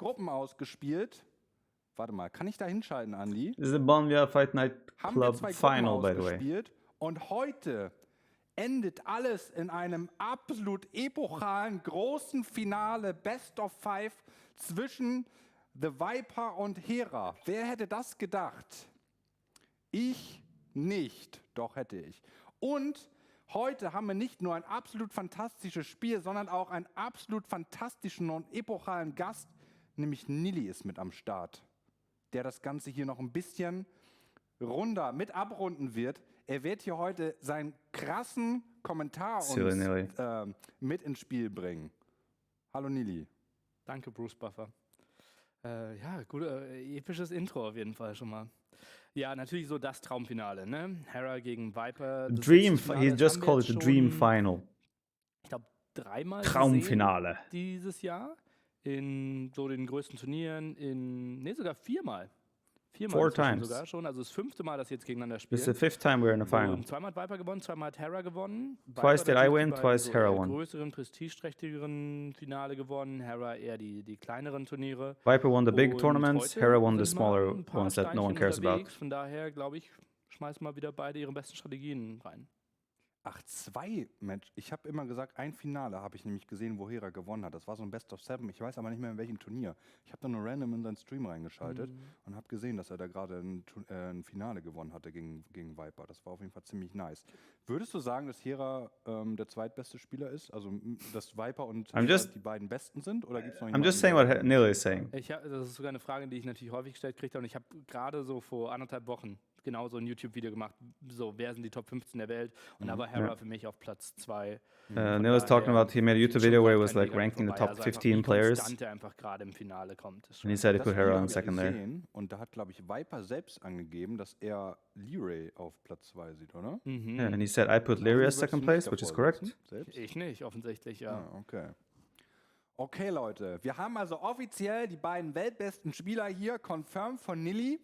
Gruppen ausgespielt. Warte mal, kann ich da hinschalten, Andi? This is the Bonjwa Fight Night Haben wir Club 2 Gruppen final, by the way. ausgespielt. Und heute endet alles in einem absolut epochalen, großen Finale, Best of 5 zwischen TheViper und Hera. Wer hätte das gedacht? Ich nicht, doch hätte ich. Und heute haben wir nicht nur ein absolut fantastisches Spiel, sondern auch einen absolut fantastischen und epochalen Gast, nämlich Nilly ist mit am Start, der das Ganze hier noch ein bisschen runder mit abrunden wird. Er wird hier heute seinen krassen Kommentar uns mit ins Spiel bringen. Hallo Nilly. Danke, Bruce Buffer. Ja, gut, episches Intro auf jeden Fall schon mal. Ja, natürlich so das Traumfinale, ne? Hera gegen Viper. Dream, he just called it the Dream Final. Ich glaube, 3-mal Traumfinale. Dieses Jahr. In so den größten Turnieren, sogar 4-mal. 4 times. Sogar schon, also das 5. Mal, dass sie jetzt gegeneinander spielen. This is the 5th time we're in the final. 2-mal hat Viper gewonnen, 2-mal hat Hera gewonnen. Twice did I win, twice Hera won. Größeren, prestigeträchtigeren Finale gewonnen, Hera eher die kleineren Turniere. Viper won the big tournaments, Hera won the smaller ones that no one cares about. Von daher, glaube ich, schmeißen mal wieder beide ihre besten Strategien rein. Ach, 2 Match. Ich habe immer gesagt, ein Finale habe ich nämlich gesehen, wo Hera gewonnen hat. Das war so ein Best of 7. Ich weiß aber nicht mehr, in welchem Turnier. Ich habe dann nur random in seinen Stream reingeschaltet und habe gesehen, dass er da gerade ein Finale gewonnen hatte gegen Viper. Das war auf jeden Fall ziemlich nice. Würdest du sagen, dass Hera der zweitbeste Spieler ist? Also, dass Viper und Hera die beiden Besten sind? Oder gibt's noch I'm just saying what Nilly is saying. Das ist sogar eine Frage, die ich natürlich häufig gestellt kriege. Und ich habe gerade so vor 1,5 Wochen genau so ein YouTube-Video gemacht, so, wer sind die Top 15 der Welt? Und da war Hera für mich auf Platz 2. Neil was talking about, he made a YouTube video where he was like ranking the top 15 players. Der einfach gerade im Finale kommt. And he said he put Hera on second there. Und da hat, glaube ich, Viper selbst angegeben, dass er Liray auf Platz 2 sieht, oder? Yeah, and he said, I put Liray as second place, which is correct. Ich nicht, offensichtlich, ja. Okay. Okay, Leute, wir haben also offiziell die beiden weltbesten Spieler hier, confirmed von Nilly,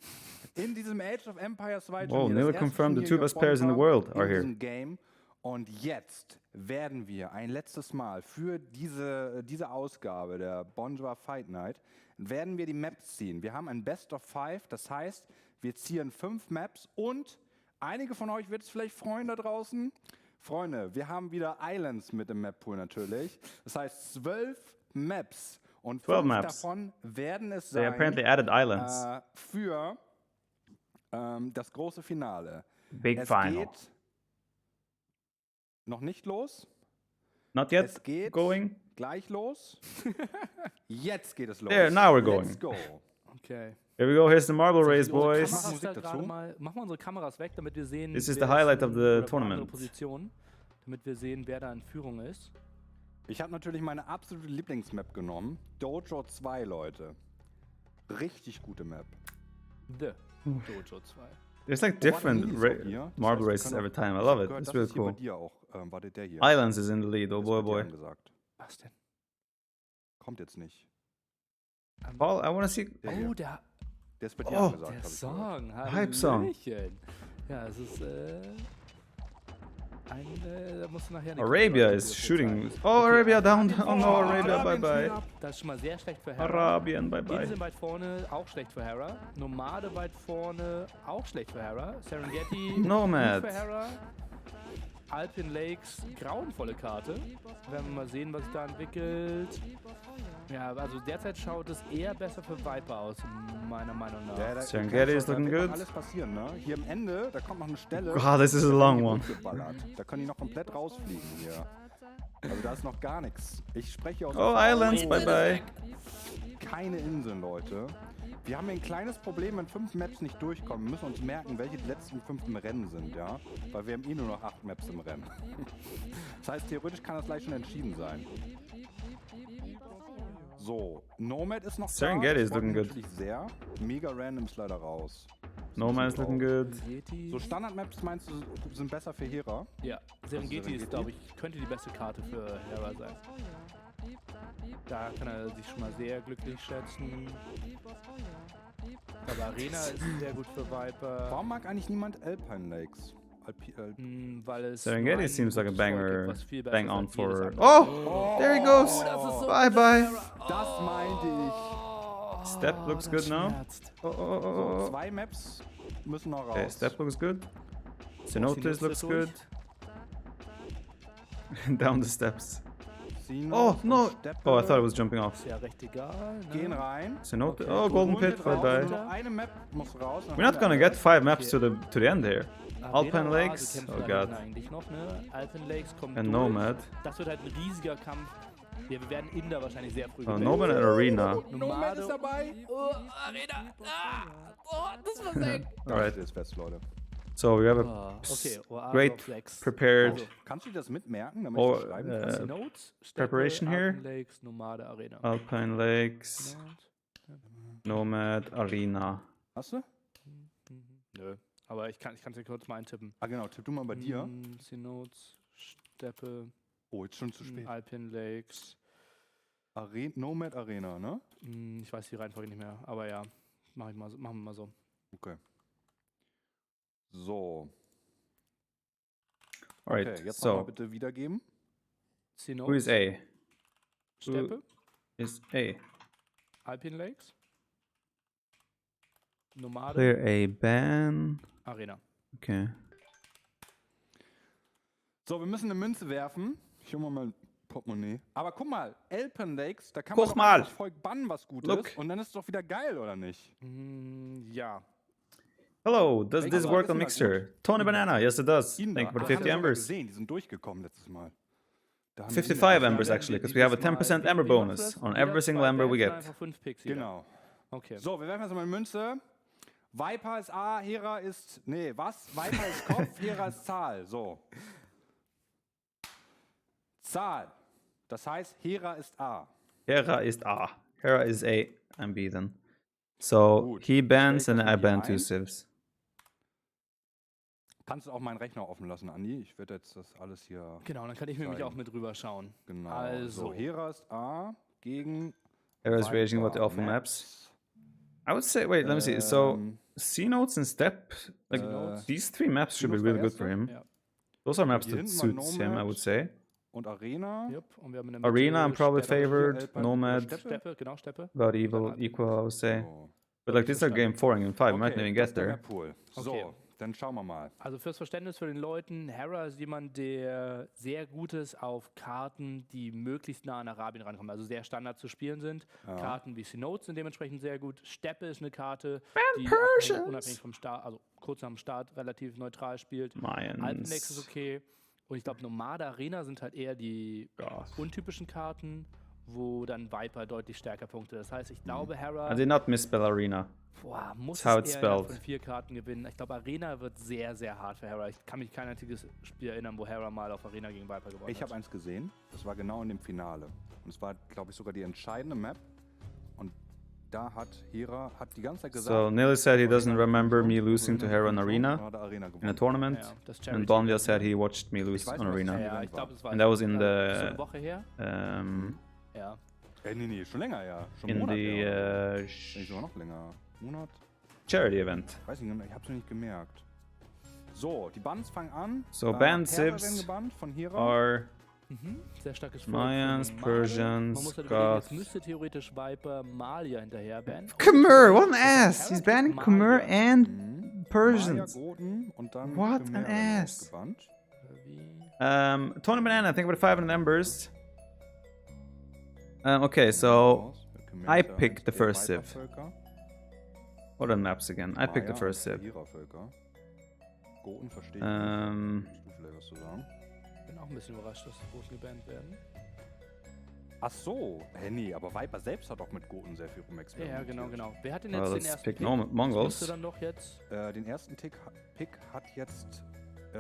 in diesem Age of Empires 2 Turnier. Oh, Nilly confirmed the 2 best players in the world are here. Game. Und jetzt werden wir ein letztes Mal für diese Ausgabe der Bonjwa Fight Night, werden wir die Maps ziehen. Wir haben ein Best of 5, das heißt, wir ziehen 5 Maps und einige von euch wird es vielleicht freuen da draußen. Freunde, wir haben wieder Islands mit dem Map-Pool natürlich. Das heißt 12 Maps und 5 davon werden es sein für das große Finale. Big Final. Geht noch nicht los. Not yet. Es geht gleich los. Jetzt geht es los. There, now we're going. Let's go. Okay. Here we go, here's the marble race, boys. Machen wir unsere Kameras weg, damit wir sehen, This is the highlight of the tournament. Position, damit wir sehen, wer da in Führung ist. Ich habe natürlich meine absolute Lieblingsmap genommen. Dojo 2, Leute. Richtig gute Map. The Dojo 2. There's like different marble races every time. I love it. It's really cool. Islands is in the lead. Oh boy, boy. Was denn? Kommt jetzt nicht. Paul, I want to see. Oh, der ist bei dir angesagt, der Song. Hype Song. Ja, es ist da musst du nachher Arabia is shooting. Oh, Arabia down. Oh no, Arabia, bye bye. Das ist schon mal sehr schlecht für Hera. Arabian, bye bye. Sind weit vorne, auch schlecht für Hera. Nomade weit vorne, auch schlecht für Hera. Serengeti, Nomad. Für Hera. Alpine Lakes, grauenvolle Karte. Werden wir mal sehen, was sich da entwickelt. Ja, also derzeit schaut es eher besser für Viper aus, meiner Meinung nach. Ja, Serengeti is looking good. Alles passieren, ne? Hier am Ende, da kommt noch eine Stelle. God, this is a long one. Da können die noch komplett rausfliegen hier. Also da ist noch gar nichts. Ich spreche aus. Oh, Islands, bye bye. Keine Inseln, Leute. Wir haben hier ein kleines Problem, wenn 5 Maps nicht durchkommen. Wir müssen uns merken, welche die letzten 5 im Rennen sind, ja? Weil wir haben nur noch 8 Maps im Rennen. Das heißt, theoretisch kann das gleich schon entschieden sein. So, Nomad ist noch Serengeti is looking good. Sehr. Mega random ist leider raus. Nomad is looking good. So Standard-Maps meinst du, sind besser für Hera? Ja, Serengeti ist, glaube ich, könnte die beste Karte für Hera sein. Da kann er sich schon mal sehr glücklich schätzen. Aber Arena ist sehr gut für Viper. Warum mag eigentlich niemand Alpine Lakes? Weil es Serengeti seems like a banger, bang on for. Oh, there he goes. Bye bye. Das meinte ich. Step looks good now. So, 2 Maps müssen noch raus. Okay, Step looks good. Cenotes looks good. Down the steps. Oh, no! Oh, I thought it was jumping off. Ist ja recht egal. Ne? Gehen rein. Cenote. Oh, Golden Pit, bye-bye. Noch eine Map muss raus. We're not gonna get 5 maps to the end here. Alpine Arena Lakes. Oase Oh kämpft god. eigentlich noch, ne? Alpine Lakes kommt And durch. Nomad. Das wird halt ein riesiger Kampf. Ja, wir werden Inder wahrscheinlich sehr früh Oh, gewinnen. Nomad and Arena. Nomad ist dabei. Oh, Arena. Das war sehr... Alright. Ist fest, Leute. So we have a Okay, Oase great of Lakes. prepared Also, Kannst du das mitmerken, damit Oh, ich das schreiben kann? Notes, Steppe, preparation here. Alpine Lakes, Nomade, Arena. Alpine Lakes, Nomad, Arena. Hast du? Nö, aber ich kann es dir kurz mal eintippen. Ah genau, tipp du mal bei dir. Notes, Steppe, Oh, jetzt schon zu spät. Alpine Lakes. Nomad Arena, ne? Ich weiß die Reihenfolge nicht mehr, aber ja, machen wir mal so. Okay. So. Alright, Okay, jetzt noch mal so bitte wiedergeben. who is A? Steppe, Is A. Alpine Lakes, Nomade, Clear A ban. Arena. Okay. So, wir müssen eine Münze werfen. Ich hole mal mein Portemonnaie. Aber guck mal, Alpine Lakes, da kann man Guck doch mal. das Volk bannen, was gut Look. ist. Und dann ist es doch wieder geil, oder nicht? Ja. Hello, does Welche this Leute work on sind da Mixer? Tony Banana, yes it does. Inder. Thank you for the Ah, 50 haben wir sogar embers. gesehen, die sind durchgekommen letztes Mal. Da haben wir 55 Inder embers gesehen. actually, because we have a 10% ember bonus on every single ember we get. Einfach 5 Picks jeder. Genau. Okay. So, wir werfen jetzt mal eine Münze. Viper ist A, Hera ist... Nee, was? Viper ist Kopf, Hera ist Zahl. So. Zahl. Das heißt, Hera ist A. Hera is A. Hera is A and B then. So Gut. he bans Stell and ich das I mal ban hier 2 ein. civs. Kannst du auch meinen Rechner offen lassen, Andi? Ich werde jetzt das alles hier... Genau, dann kann ich nämlich zeigen. auch mit rüber schauen. Genau. Also. So, Hera ist A gegen... Hera is raging about the Viper. awful maps. I would say, wait, let me see. So C notes and step, like these 3 maps should be C-Notes really war good for erste. him. Ja. Those are maps Hier that hinten mal suits him, I Nomad. would say. Und Arena. Yep. Und wir haben in der Mitte Arena, I'm probably Steppe, favored. Alpine, Nomad, Steppe. Steppe, genau, Steppe. about evil, equal, I would say. So. But like these are game 4 and game 5, we might not even das get ist der there. Map-Pool. Okay. So, dann schauen wir mal. Also fürs Verständnis für den Leuten, Hera ist jemand, der sehr gut ist auf Karten, die möglichst nah an Arabien rankommen, also sehr Standard zu spielen sind. Karten wie Cenotes sind dementsprechend sehr gut. Steppe ist eine Karte, die unabhängig vom Start, also kurz am Start relativ neutral spielt. Alpine Lakes ist okay. Und ich glaube, Nomade Arena sind halt eher die untypischen Karten, wo dann Viper deutlich stärker punktet. Das heißt, ich glaube, Hera I did not misspell Arena. muss That's how it's es eher spelled. von 4 Karten gewinnen. Ich glaube, Arena wird sehr, sehr hart für Hera. Ich kann mich kein einziges Spiel erinnern, wo Hera mal auf Arena gegen Viper gewonnen Ich hat. habe eins gesehen. Das war genau in dem Finale. Und es war, glaube ich, sogar die entscheidende Map. Und da hat Hera die ganze Zeit gesagt... So Nilly said he doesn't remember me losing to Hera in Arena Hat er Arena in a gewonnen. tournament. Ja, das And Charity. Bonjwa said he watched me Ich lose weiß on nicht, was Arena. das Ja, Event ich glaube, es war And that was in so the eine Woche her. Ja. Nee, schon länger, ja. Schon in Monat, the ja. Nee, sogar noch länger. Monat? charity event. Weiß nicht, ich hab's noch nicht gemerkt. So, die Bans fangen an. So banned Perser werden civs gebannt von Hera. are Sehr starkes Volk Mayans, von Nomade. Persians, Man muss halt überlegen, jetzt Goths. müsste theoretisch Viper Malia hinterher bannen. Khmer, what an ass! He's Hera banning kriegt Khmer Malia. and Maya, Persians. Goten und dann What Khmer an werden ass. ausgebannt. Wie? Tony Banana, I think about 500 embers. Okay, so Khmer I ist ja picked the eher first civ. Viper-Völker. What are the maps again? I picked the Maya first und civ. Hera-Völker. Goten verstehe ich nicht. Hast du vielleicht was zu sagen? Bin auch ein bisschen überrascht, dass die Großen gebannt werden. Ach so, nee, aber Viper selbst hat auch mit Goten sehr viel rumexperimentiert. Ja, genau. Wer hat denn Well, jetzt den let's ersten pick Pick? Mongols. Das müsste dann doch jetzt... Den ersten Pick hat jetzt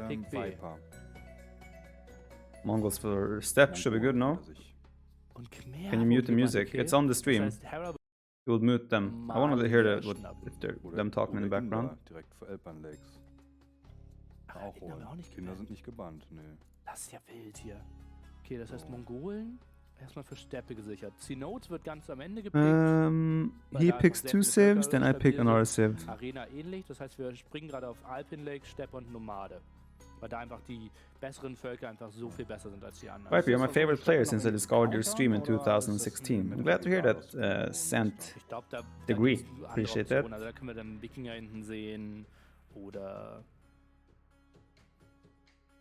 Pick B. Viper. Mongols for step should be good, no? Hat er sich- Und Khmer Can you mute the wurde music? gebannt, It's on the Das stream. heißt, Hera You will mute them. I want to hear the, what, Schnappen. if they're Oder- them talking in the oder background. Inder, direkt für Alpine Lakes. Ach, Auch Inder haben holen. wir auch nicht Kinder gebannt. sind nicht gebannt, nee. Das ist ja wild hier. Okay, das heißt Mongolen erstmal für Steppe gesichert. Cenotes wird ganz am Ende gepickt. Weil He da picks einfach 2 sehr viele civs, then I Völker pick stabil another sind. civ. Arena ähnlich, das heißt wir springen gerade auf Alpine Lake, Steppe und Nomade. Weil da einfach die besseren Völker einfach so viel besser sind als die anderen. Viper, you're my favorite player since I discovered your stream in 2016. I'm glad to hear that, Sent Ich glaube, da Degree. gibt's andere Appreciate that. Optionen. Also da können wir dann Wikinger hinten sehen oder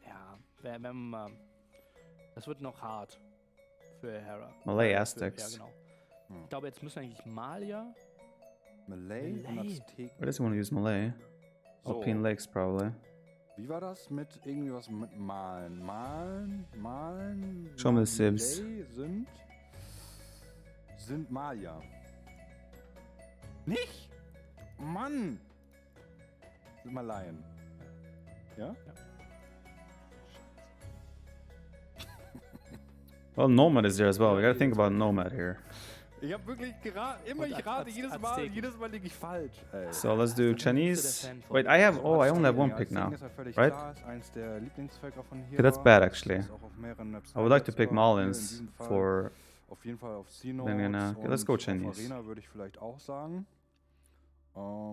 ja, wenn wir mal, das wird noch hart für Hera. Malay Ja, Aztecs. genau. Ich glaube, jetzt müssen eigentlich Malier. Malay und Azteken. Where does he want to use Malay? So. Alpine Lakes, probably. Wie war das mit irgendwie was mit Malen? Malen? Show me the sibs. Malay sind Malier. Nicht? Mann! Sind Malayen. Ja? Well, Nomad is there as well. We gotta think about Nomad here. Ich hab wirklich geraten, immer ich rate, jedes Mal liege ich falsch. Ey. So let's do Chinese. Wait, I only have one pick now, right? Okay, that's bad actually. I would like to pick Malins for. Auf jeden Fall auf Sino. Okay, let's go Chinese. Arena würde ich vielleicht auch sagen.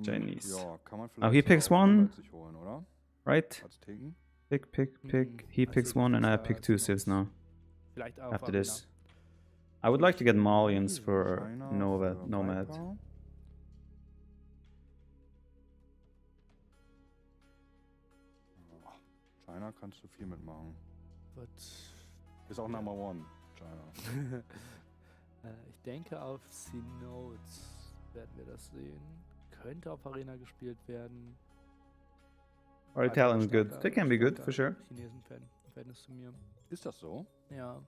Chinese. Ja, kann man Oh, he picks one, sich holen, oder? right? Azteken. Pick. He picks one, and I pick 2 civs now. Vielleicht auch After Arena. this, I would like to get Malians for Nomad. China kannst du viel mitmachen. Wird Ist auch Number One, China. ich denke, auf C-Notes werden wir das sehen. Könnte auf Arena gespielt werden. Our Italian's good. They can be good for sure. Chinesen-Fan im Verhältnis zu mir. Ist das so? Ja.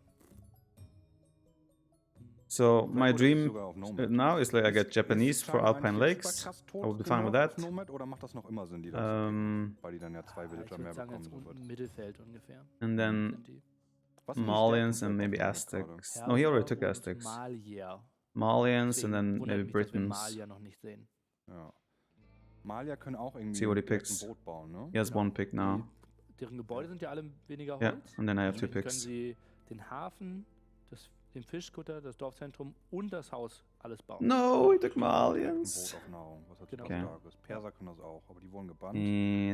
So my dream Sogar auf Nomad. now is like I get Japanese for China Alpine eigentlich Lakes. super krass I would be tot fine with auf that. Nomad, oder macht das noch immer Sinn, die das weil die dann ja 2 Ich Villager mehr würde sagen, bekommen. jetzt So unten wird. im Mittelfeld ungefähr. And then Sind die. Was ist die Malians Stärke and von maybe Nomad Aztecs. Herrscher No, he already took und Aztecs. Malier. Malians and then Wundert maybe mich, dass wir Britons. Malier noch nicht sehen. gerade? Ja. Malier können auch irgendwie See what he direkt picks. ein Boot bauen, ne? He has one pick now. Deren Gebäude sind ja alle weniger Holz. Yeah, and then I have 2 Dementsprechend können picks. sie den Hafen, den Fischkutter, das Dorfzentrum und das Haus alles bauen. No, he took Ein Malians. Boot auf Nahrung. Was hat Genau. super starkes. Perser können das auch, aber die wurden gebannt. And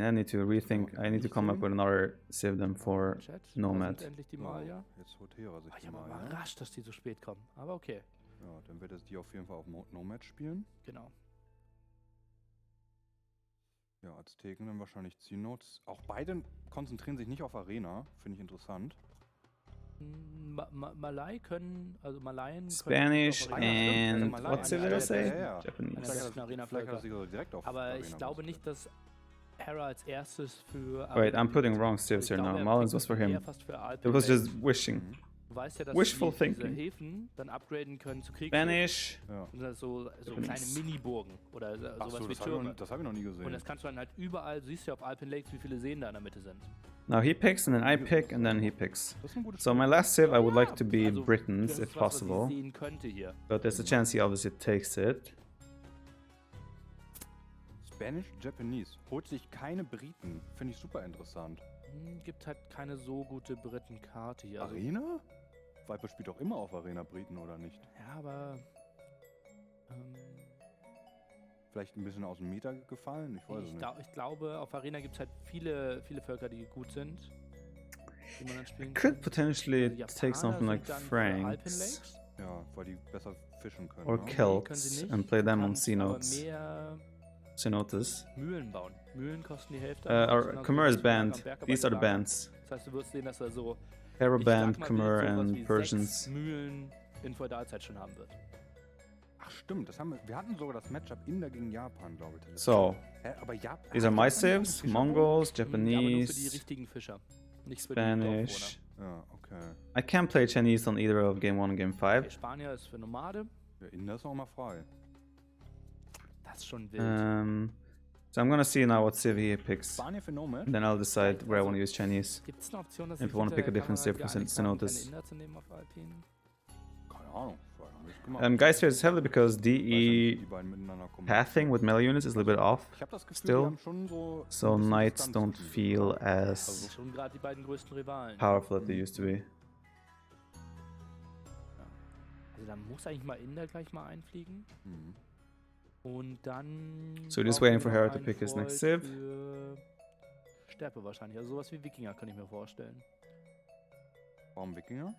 I need to rethink. I need to come up with another civ them for Chat, Nomad. da sind endlich die Ja, Malier. jetzt holt Hera sich Oh, die ich bin Malier. überrascht, dass die so spät kommen. Aber okay, Ja, dann wird es die auf jeden Fall auf Nomad spielen. genau. Ja, Azteken dann wahrscheinlich C-Notes. Auch beide konzentrieren sich nicht auf Arena. Finde ich interessant. Malay können, also Malayen Spanish können auf Arena. and Malay, what civ did I ja, say? ja, ja. Japanese. Einer Vielleicht besten hat Arena-Völker. er sich so direkt auf Aber Arena ich glaube konzentriert. nicht, dass Hera als erstes für Wait, I'm putting nimmt. wrong Also civs ich here glaube, now. er Malins pickt was for eher him. fast für Alpine It was Lakes. just wishing. Du weißt ja, dass wishful diese thinking. Häfen dann upgraden können zu Krieg. Spanish. Ja. Und das so Japanese. kleine Mini-Burgen oder Ach sowas so, wie das habe ich, Türme. hab ich noch nie gesehen. Und das kannst du dann halt überall, du siehst ja auf Alpine Lakes, wie viele Seen da in der Mitte sind. Now he picks and then I pick and then he picks. Das ist ein gutes So Spiel. my last civ I would like to be Also, Britons das if ist was ich possible. sehen könnte hier. But there's a chance he obviously takes it. Spanish, Japanese. Holt sich keine Briten. Finde ich super interessant. Gibt halt keine so gute Britenkarte hier. Also, Arena? Viper spielt doch immer auf Arena Briten, oder nicht? ja, aber Vielleicht ein bisschen aus dem Meter gefallen? Ich weiß es nicht. ich glaube, auf Arena gibt es halt viele Fölker, die gut sind. Die man dann spielen Could kann. potentially Die take Japaner something like sind dann für Alpine Franks Lakes. Ja, weil die besser fischen können. or ne? können Celts sie nicht. and play them Du on kannst C-Notes. aber mehr Cenotes. Mühlen bauen. Mühlen kosten die Hälfte. Our Khmer is Genauso wie banned. am Bergarbeiter These are the lagen. bands. Das heißt, du wirst sehen, dass er so Hera ich banned, sag mal, Khmer sowas and wie Persians. 6 Mühlen in Feudalzeit schon haben wird. Ach stimmt, das haben wir hatten sogar das Matchup Inder gegen Japan, glaube ich. So, Hä, aber Japan, these are my Japan civs. Fischer- Mongols, Ja, aber nur für die Japanese, richtigen Fischer. Nicht für Spanish. Ja, okay. I can't play Chinese on either of Game 1 and Game die Dorfbewohner. Okay, 5. Spanier ist für Nomade. Der Inder ist noch mal frei. Das ist schon wild. So I'm gonna see now what civ he picks. Spanien für Nomad? And then I'll decide where I want to use Chinese. Gibt es eine Option, dass if sich you wanna hinter pick a der different Kamera civ for geeinigt Cenotes. haben, keine Inder zu nehmen auf Alpine? Keine Ahnung. Vielleicht haben wir es gemacht. Guys, here is heavily because Ich weiß ja nicht, wie DE die beiden miteinander kommen. pathing with melee units is a little bit off. Ich habe das Gefühl, still. die haben schon so So ein bisschen knights Distanz don't zu diesem feel Gegner. as Also schon gerade die beiden größten Rivalen. powerful as they used to be. Also da muss eigentlich mal Inder gleich mal einfliegen. Mhm. Und dann. So just brauchen waiting wir for noch Hera to einen pick his next Freund civ. für Steppe wahrscheinlich. Also sowas wie Wikinger kann ich mir vorstellen. Warum Wikinger?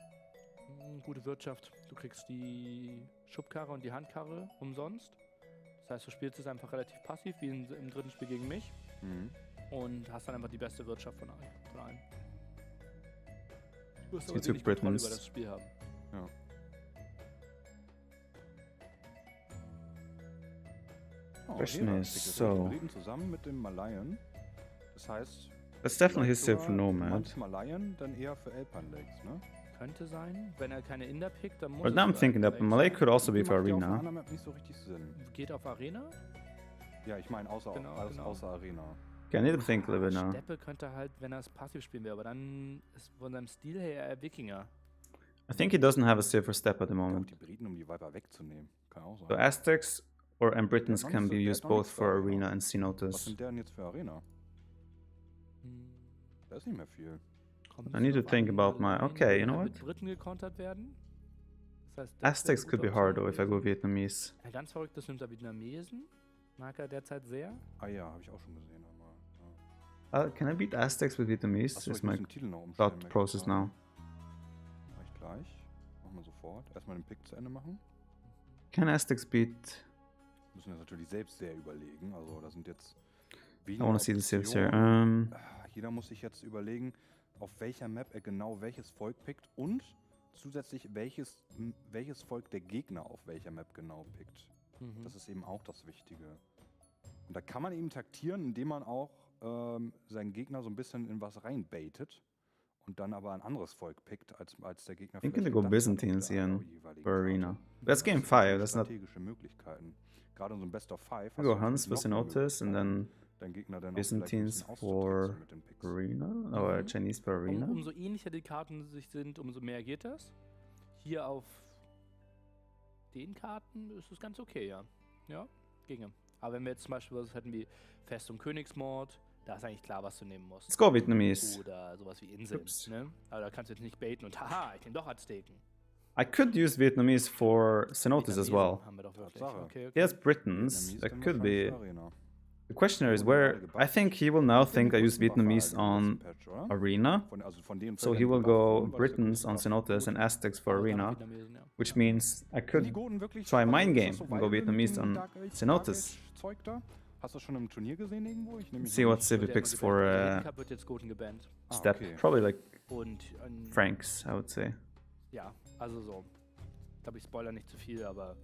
Gute Wirtschaft. Du kriegst die Schubkarre und die Handkarre umsonst. Das heißt, du spielst es einfach relativ passiv, wie im dritten Spiel gegen mich. Und hast dann einfach die beste Wirtschaft von allen. Du wirst aber wenig Kontrolle über das Spiel haben. Ja. Question is, so... zusammen mit dem Malayan. Das heißt... That's definitely his save for Nomad. Malayan dann eher für Alpine Lakes, ne? Könnte sein. Wenn er keine Inder pickt, dann muss But now I'm thinking that Malay could also be for Arena. Nicht so richtig Sinn. Geht auf Arena? Ja, ich meine außer Arena. Okay, I need to think a little bit now. Steppe könnte halt, wenn er es passiv spielen will, aber dann ist von seinem Stil her eher Wikinger. I think he doesn't have a save for Step at the moment. Die Briten, um die Viper wegzunehmen. Kann auch sein. So Aztecs or Britons can be used both for Arena and Cenotes. Was sind deren jetzt für Arena? Da ist nicht mehr viel. I need to think about my... Okay, you know what? Mit Briten gekontert werden. Das heißt, Aztecs could be hard though if I go Vietnamese. Ja, ganz verrückt, das nimmt er Vietnamesen. Mag er derzeit sehr. Ah ja, habe ich auch schon gesehen. Can I beat Aztecs with Vietnamese? Is my thought process now. Mach ich gleich. Machen wir sofort. Erstmal den Pick zu Ende machen. Can Aztecs beat... Müssen wir natürlich selbst sehr überlegen. Also da sind jetzt... I want to see the saves here. Jeder muss sich jetzt überlegen, auf welcher Map er genau welches Volk pickt und zusätzlich welches Volk der Gegner auf welcher Map genau pickt. Das ist eben auch das Wichtige. Und da kann man eben taktieren, indem man auch seinen Gegner so ein bisschen in was reinbaitet und dann aber ein anderes Volk pickt, als der Gegner. I think go Byzantines here for Arena. That's game 5, that's not... strategische Möglichkeiten. Gerade in so einem Best of 5. Go Huns for Cenotes and then Byzantines for Arena? Or Chinese for Arena? Umso ähnlicher die Karten sich sind, umso mehr geht das. Hier auf den Karten ist es ganz okay, ja. Ja, ginge. Aber wenn wir jetzt zum Beispiel was hätten wie Festung Königsmord, da ist eigentlich klar, was du nehmen musst. Let's go Vietnamese. Oder sowas wie Inseln. Ne? Aber da kannst du jetzt nicht baiten und haha, ich nehme doch Azteken. I could use Vietnamese for Cenotes as well. Haben wir doch wirklich. Okay. He has Britons, that could be... The question is where... I think he will now think I use Vietnamese on Arena. So he will go Britons on Cenotes and Aztecs for Arena. Which means I could try mind game and go Vietnamese on Cenotes. Hast du schon im Turnier gesehen irgendwo? See what civ he picks for Step. Probably like Franks, I would say. Ja, also so. Ich glaube, ich spoilere nicht zu viel, aber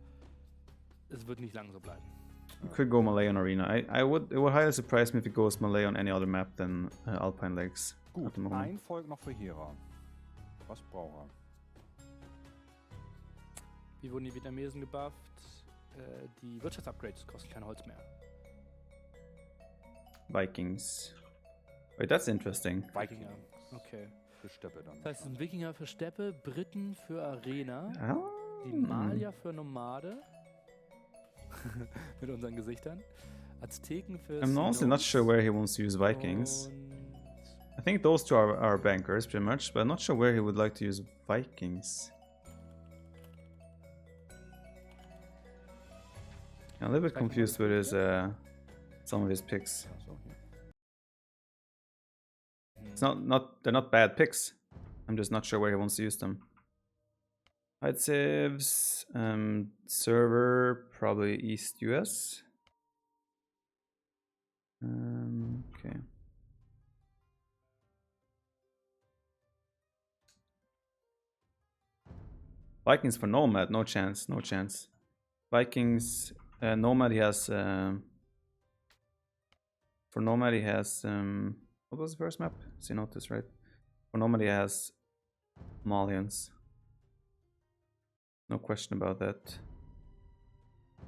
es wird nicht lange so bleiben. Could go Malay on Arena. It would highly surprise me if it goes Malay on any other map than Alpine Lakes. Gut, ein Volk noch für Hera. Was braucht er? Wie wurden die Vietnamesen gebufft? Die Wirtschaftsupgrades kosten kein Holz mehr. Vikings. Wait, that's interesting. Wikinger. Okay. Für Steppe dann. Das heißt, es sind Wikinger für Steppe, Briten für Arena, Oh. die Malier für Nomade. Mit unseren Gesichtern. Azteken für... I'm honestly not sure where he wants to use Vikings. I think those two are bankers, pretty much, but I'm not sure where he would like to use Vikings. I'm a little bit confused with his some of his picks. It's they're not bad picks. I'm just not sure where he wants to use them. Hide saves, server, probably East US. Okay. Vikings for Nomad, no chance, no chance. Vikings, Nomad he has, for Nomad he has, what was the first map? Cenotes, right? For Nomad he has Malians. No question about that.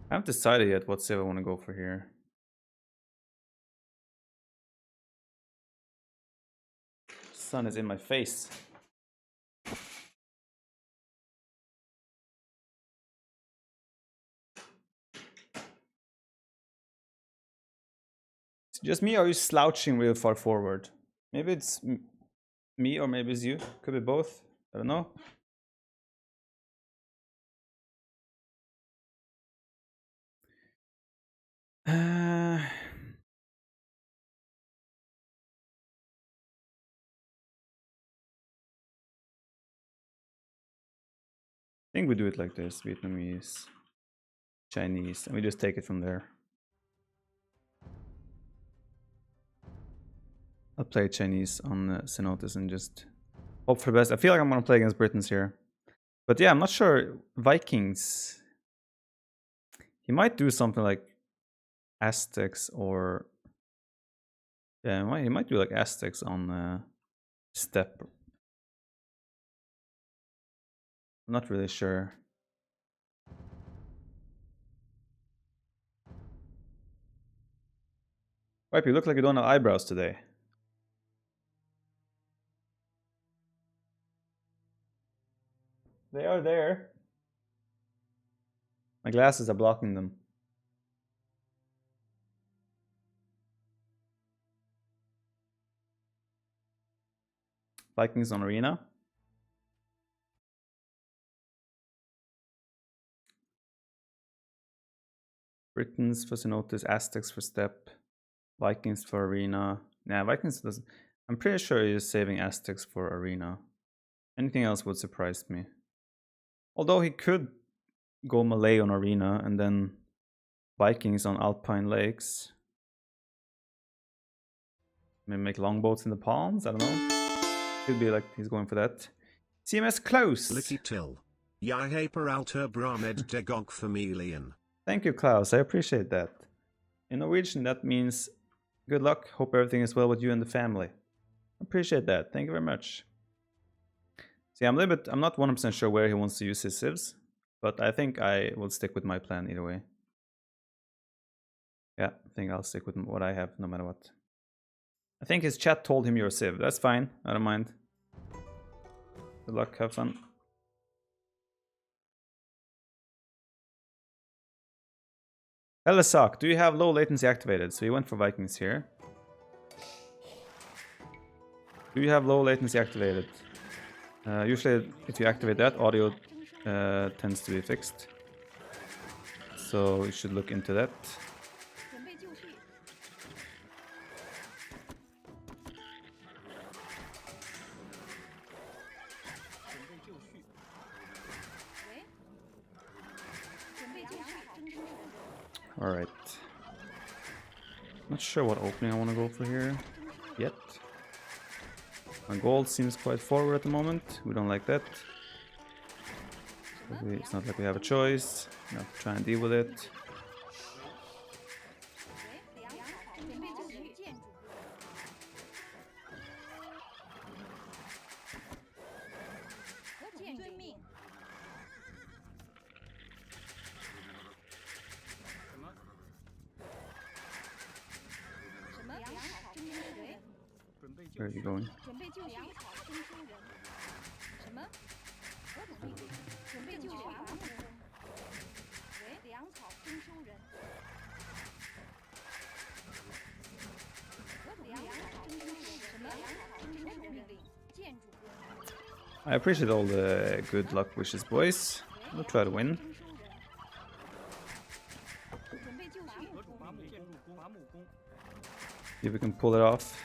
I haven't decided yet what save I want to go for here. Sun is in my face. It's just me or are you slouching real far forward? Maybe it's me or maybe it's you. Could be both. I don't know. I think we do it like this: Vietnamese, Chinese, and we just take it from there. I'll play Chinese on Cenotes and just hope for the best. I feel like I'm gonna play against Britons here. But yeah, I'm not sure. Vikings. He might do something like Aztecs or... Yeah, he might do like Aztecs on steppe. I'm not really sure. Viper, you look like you don't have eyebrows today. They are there. My glasses are blocking them. Vikings on arena. Britons for Cenotes, Aztecs for steppe, Vikings for arena. Nah, Vikings doesn't... I'm pretty sure he's saving Aztecs for arena. Anything else would surprise me. Although he could go Malay on arena and then Vikings on Alpine Lakes. Maybe make longboats in the palms, I don't know. Could be like he's going for that. CMS Klaus. Licky till. Yahaper alter bramed degog familien. Thank you, Klaus. I appreciate that. In Norwegian, that means good luck. Hope everything is well with you and the family. Appreciate that. Thank you very much. See, I'm not 100% sure where he wants to use his civs, but I think I will stick with my plan either way. Yeah, I think I'll stick with what I have no matter what. I think his chat told him you're a civ. That's fine. I don't mind. Good luck. Have fun. Elisak, do you have low latency activated? So you went for Vikings here. Do you have low latency activated? Usually, if you activate that, audio tends to be fixed. So you should look into that. Alright. Not sure what opening I want to go for here yet. My gold seems quite forward at the moment. We don't like that. It's not like we have a choice. We have to try and deal with it. Where are you going? I appreciate all the good luck wishes, boys. We'll try to win. See if we can pull it off.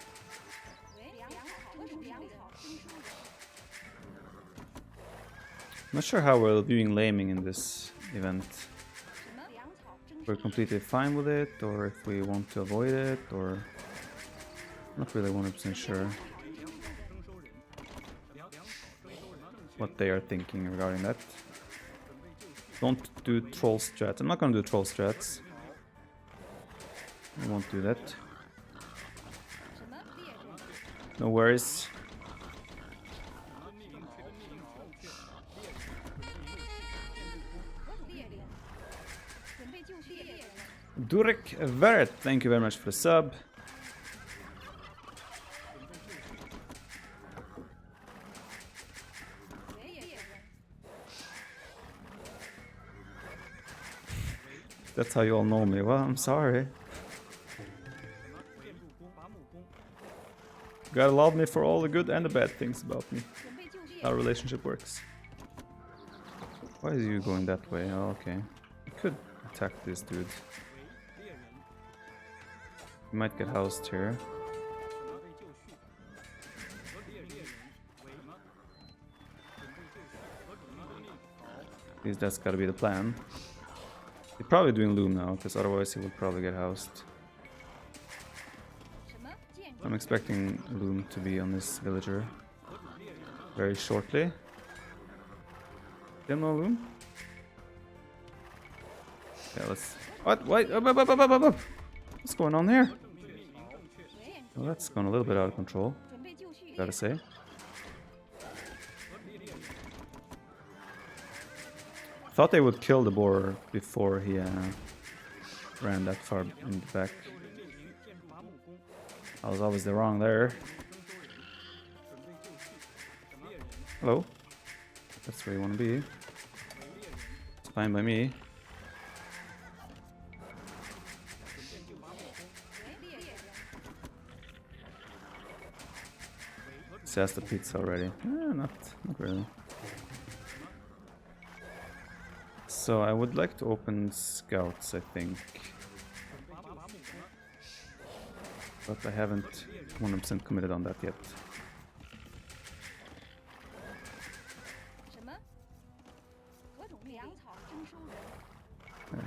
Not sure how we're viewing laming in this event. We're completely fine with it, or if we want to avoid it, or... Not really 100% sure what they are thinking regarding that. Don't do troll strats. I'm not gonna do troll strats. I won't do that. No worries. Durek Veret, thank you very much for the sub. That's how you all know me. Well, I'm sorry. You gotta love me for all the good and the bad things about me. Our relationship works. Why is you going that way? Oh, okay. I could attack this dude. He might get housed here. least that's gotta be the plan. He's probably doing loom now, because otherwise he would probably get housed. I'm expecting loom to be on this villager very shortly. Still no loom? Yeah, let's... What? Wait! Up. What's going on here? Well, that's gone a little bit out of control, gotta say. Thought they would kill the boar before he ran that far in the back. I was obviously wrong there. Hello. That's where you want to be. It's fine by me. Says the pizza already. Not really. So I would like to open scouts, I think. But I haven't 100% committed on that yet.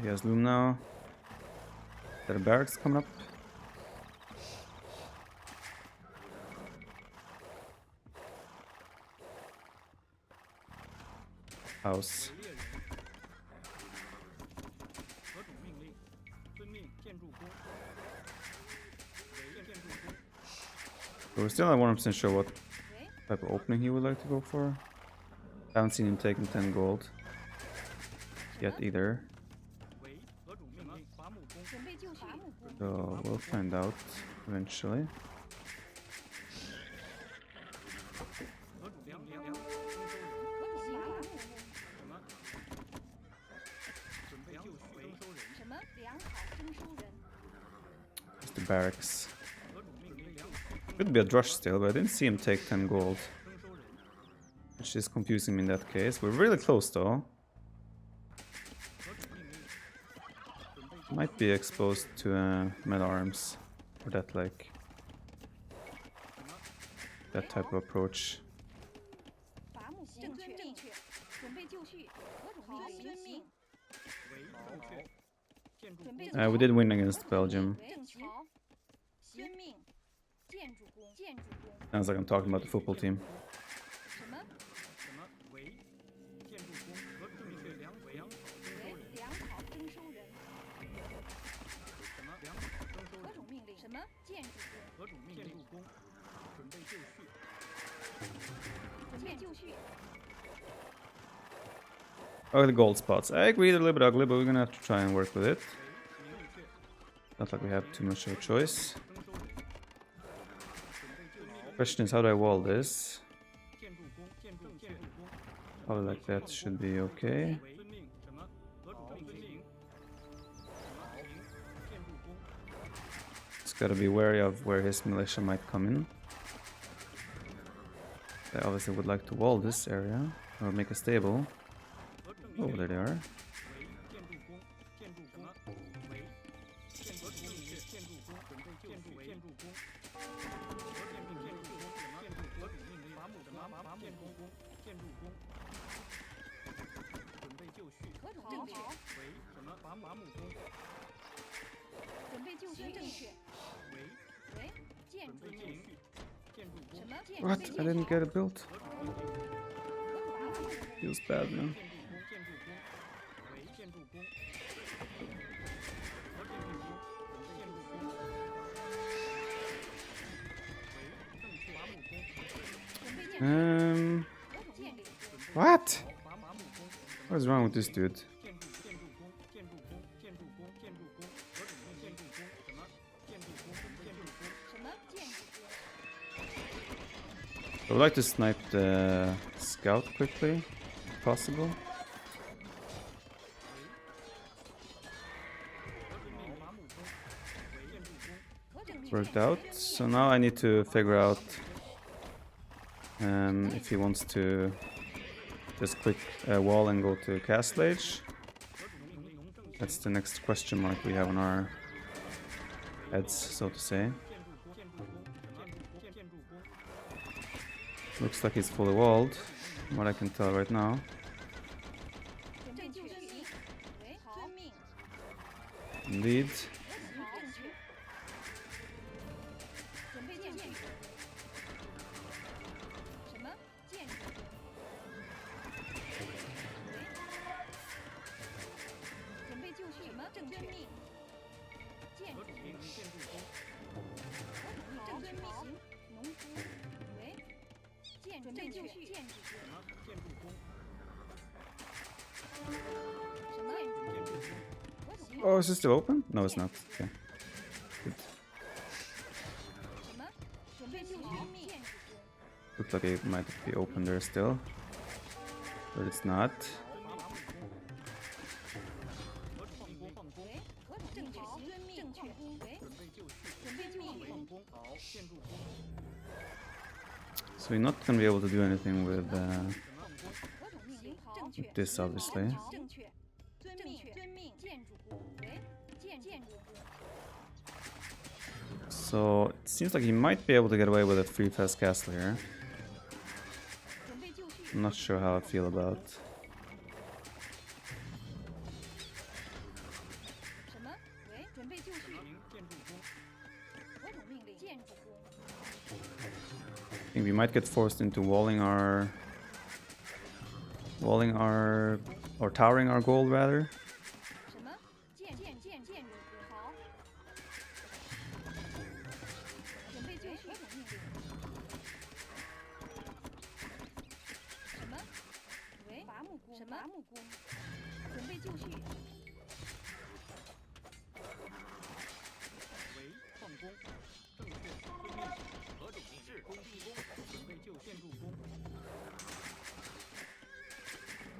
He has loom now. There are barracks coming up. House. But we're still not 100% sure what type of opening he would like to go for. Haven't seen him taking 10 gold yet either. So we'll find out eventually. There's the barracks. Could be a drush still, but I didn't see him take 10 gold. Which is confusing me in that case. We're really close though. Might be exposed to med arms. Or that like... that type of approach. We did win against Belgium. Sounds like I'm talking about the football team. Oh, the gold spots. I agree, they're a little bit ugly, but we're gonna have to try and work with it. Not like we have too much of a choice. Question is, how do I wall this? Probably like that should be okay. Just gotta be wary of where his militia might come in. I obviously would like to wall this area, or make a stable. Oh, there they are. What? I didn't get it built. Feels bad, man. What? What is wrong with this dude? I would like to snipe the scout quickly, if possible. Worked out. So now I need to figure out if he wants to just click wall and go to Castle Age. That's the next question mark we have on our heads, so to say. Looks like he's fully walled, from what I can tell right now. Indeed. Oh, is this still open? No, it's not. Okay. Good. Looks like it might be open there still, but it's not. So we're not gonna be able to do anything with this, obviously. So it seems like he might be able to get away with a free fast castle here. I'm not sure how I feel about. I think we might get forced into walling our or towering our gold rather.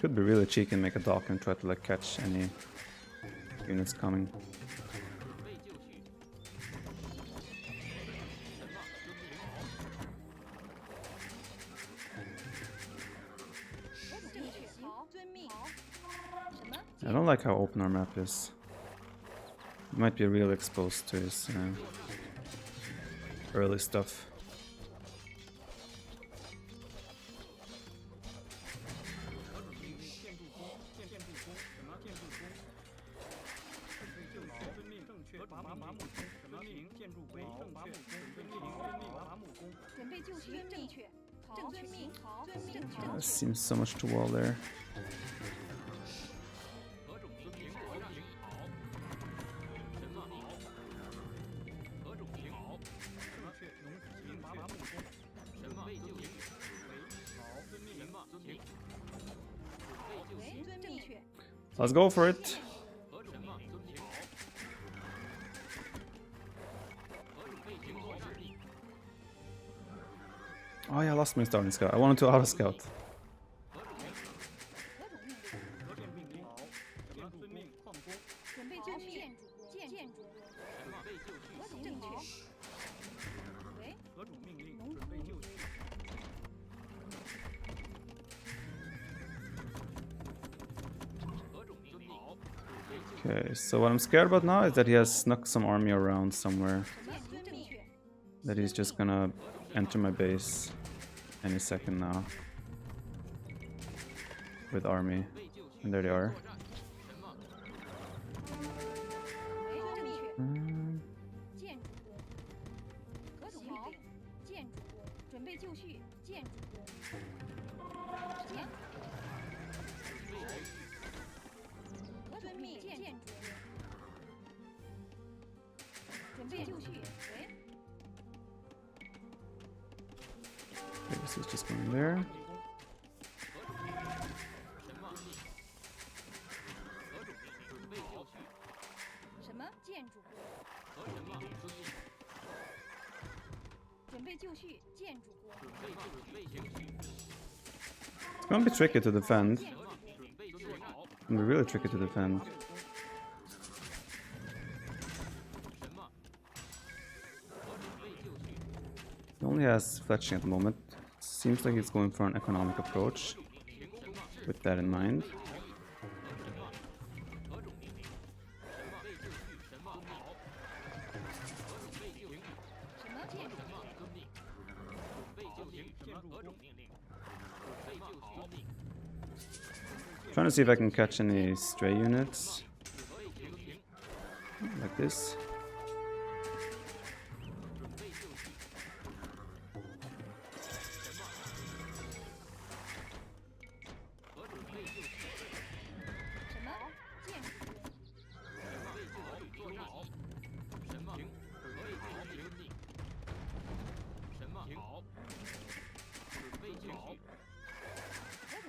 Could be really cheeky and make a dock and try to like catch any units coming. I don't like how open our map is. It might be real exposed to his early stuff. Seems so much to wall there. Let's go for it. Oh yeah, I lost my starting scout. I wanted to auto scout. Okay, so what I'm scared about now is that he has snuck some army around somewhere. That he's just gonna enter my base any second now. With army. And there they are. This is just going there. It's gonna be tricky to defend. It's gonna be really tricky to defend. He only has fletching at the moment. Seems like he's going for an economic approach. With that in mind. Trying to see if I can catch any stray units. this.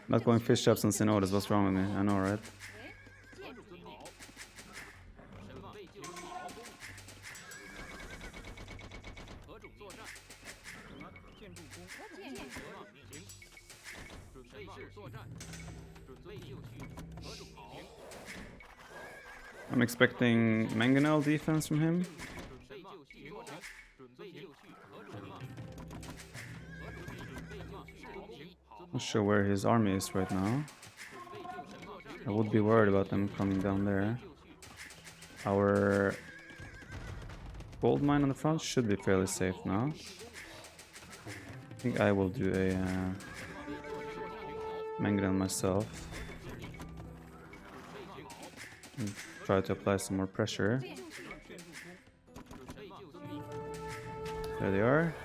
Not going fish ups on Synodas, what's wrong with me? I know, right? I'm expecting mangonel defense from him. Not sure where his army is right now. I would be worried about them coming down there. Our gold mine on the front should be fairly safe now. I think I will do a mangonel myself. And try to apply some more pressure. There they are.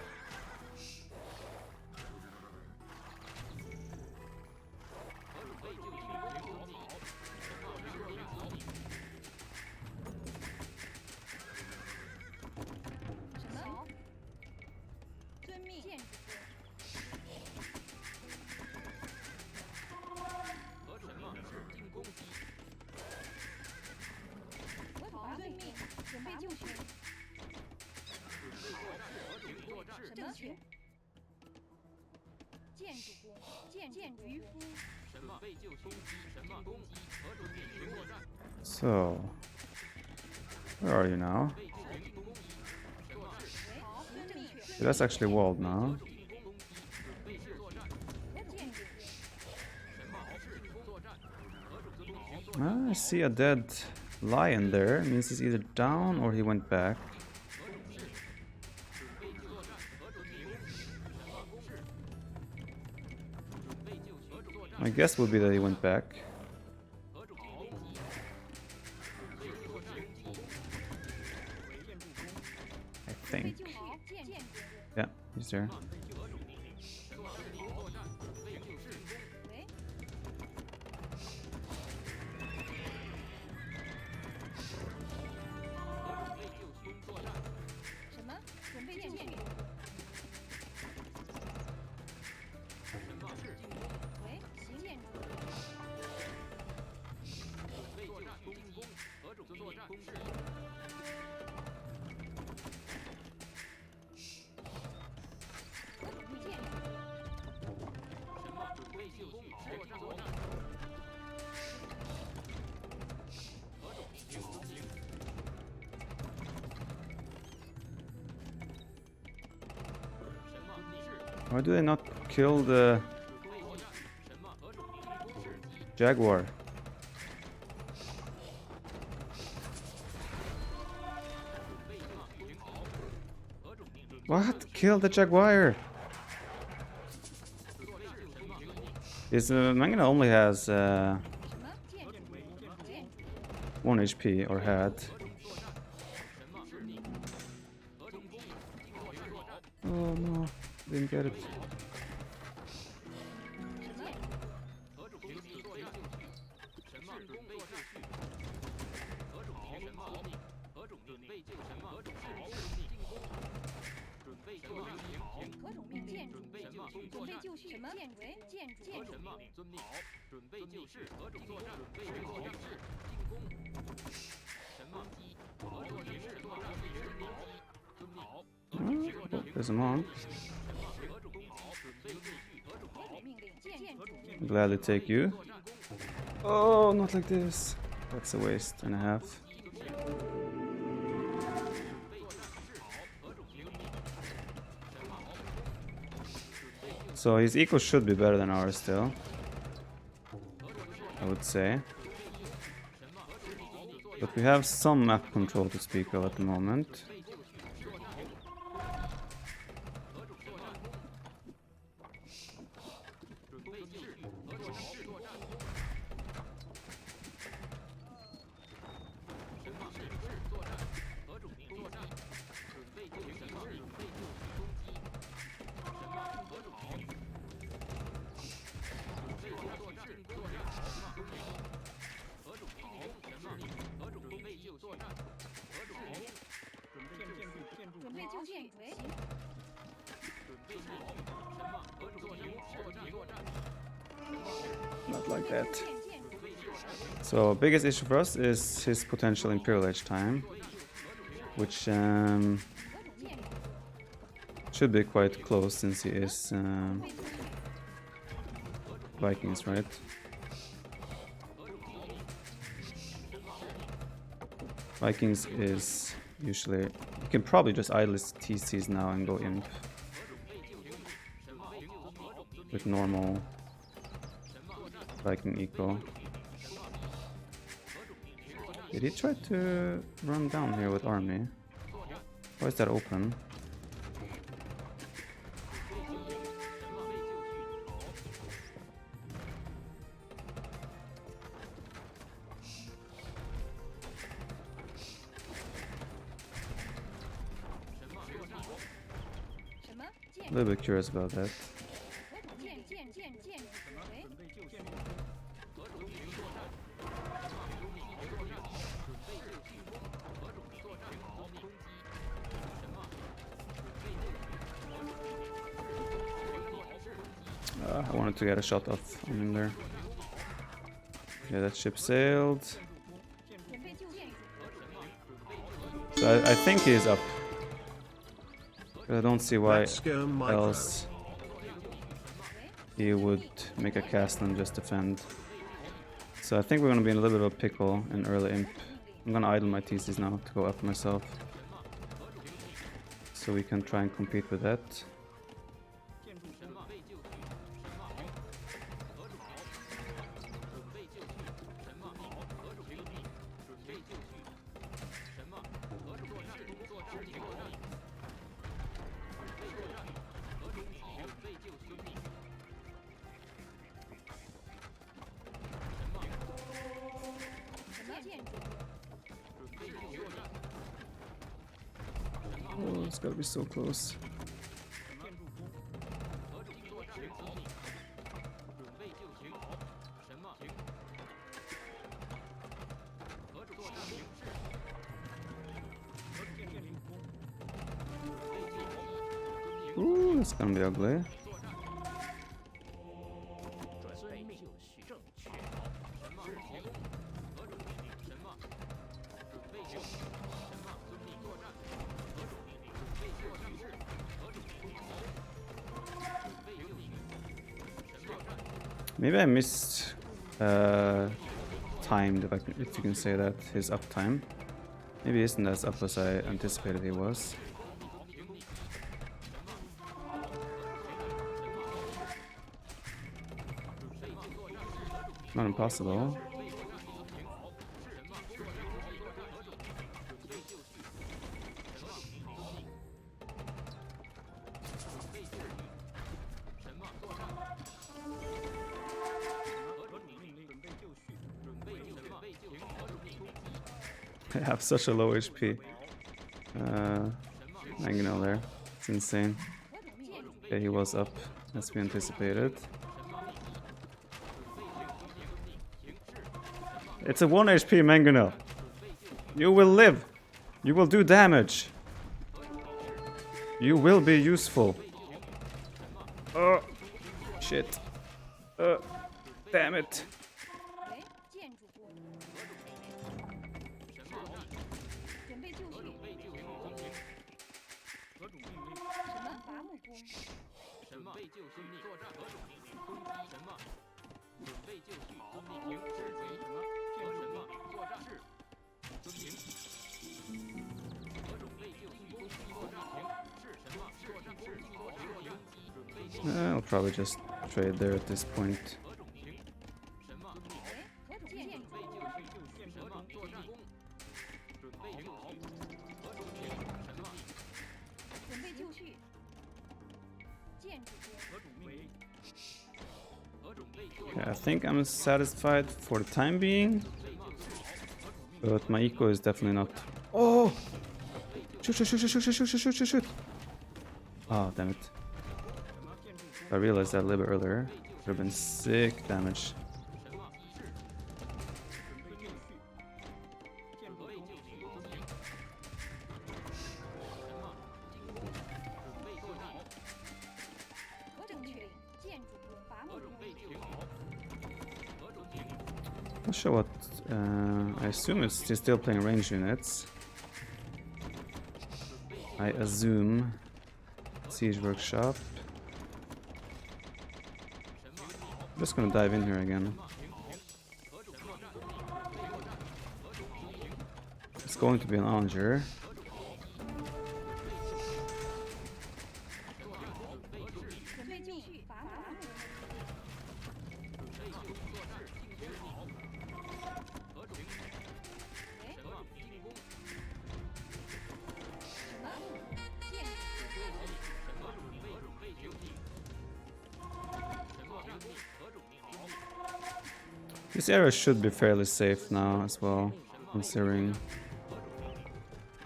So, where are you now? That's actually walled now. I see a dead lion there. It means he's either down or he went back. My guess would be that he went back. I think. Yeah, he's there. Why do they not kill the jaguar? What? Kill the jaguar! His Mangana only has 1 HP, or had. Oh no, didn't get it. There's him on. Gladly take you. Oh, not like this. That's a waste and a half. So his eco should be better than ours still, I would say. But we have some map control to speak of at the moment. Not like that. So biggest issue for us is his potential Imperial Age time, which should be quite close since he is Vikings, right? Vikings is usually... You can probably just idle his TCs now and go Imp with normal Viking eco. Did he try to run down here with army? Why is that open? A little bit curious about that. I wanted to get a shot off on him there. Yeah, that ship sailed. So I think he is up. I don't see why else he would make a cast and just defend. So I think we're gonna be in a little bit of a pickle in early imp. I'm gonna idle my TCs now to go up myself, so we can try and compete with that. Oh, it's gotta be so close. Ooh, it's gonna be ugly. Maybe I missed timed, if you can say that, his uptime. Maybe he isn't as up as I anticipated he was. Not impossible. I have such a low HP. Mangonel there. It's insane. Okay, he was up as we anticipated. It's a 1 HP Mangonel. You will live. You will do damage. You will be useful. Oh, shit. Damn it. I'll probably just trade there at this point. Yeah, I think I'm satisfied for the time being, but my eco is definitely not. Oh! Shoot! Oh, damn it. I realized that a little bit earlier. Would have been sick damage. Not sure what. I assume he's still playing range units. I assume. Siege workshop. I'm just gonna dive in here again. It's going to be an Onger. This area should be fairly safe now as well, considering.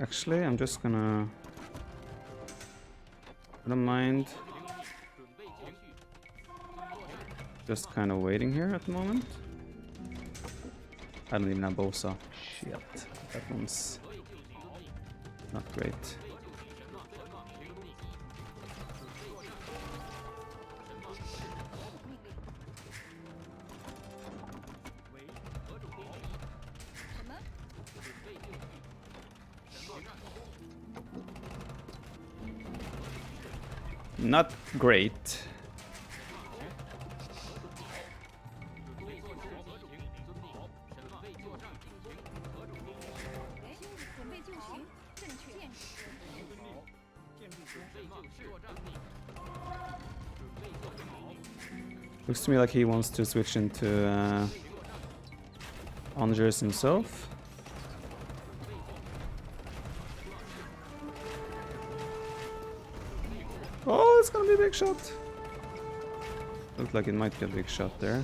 Actually, I'm just gonna. I don't mind. Just kind of waiting here at the moment. I don't even have Bosa. Shit, that one's not great. Not great. Looks to me like he wants to switch into Angers himself. Oh, it's gonna be a big shot. Looked like it might be a big shot there.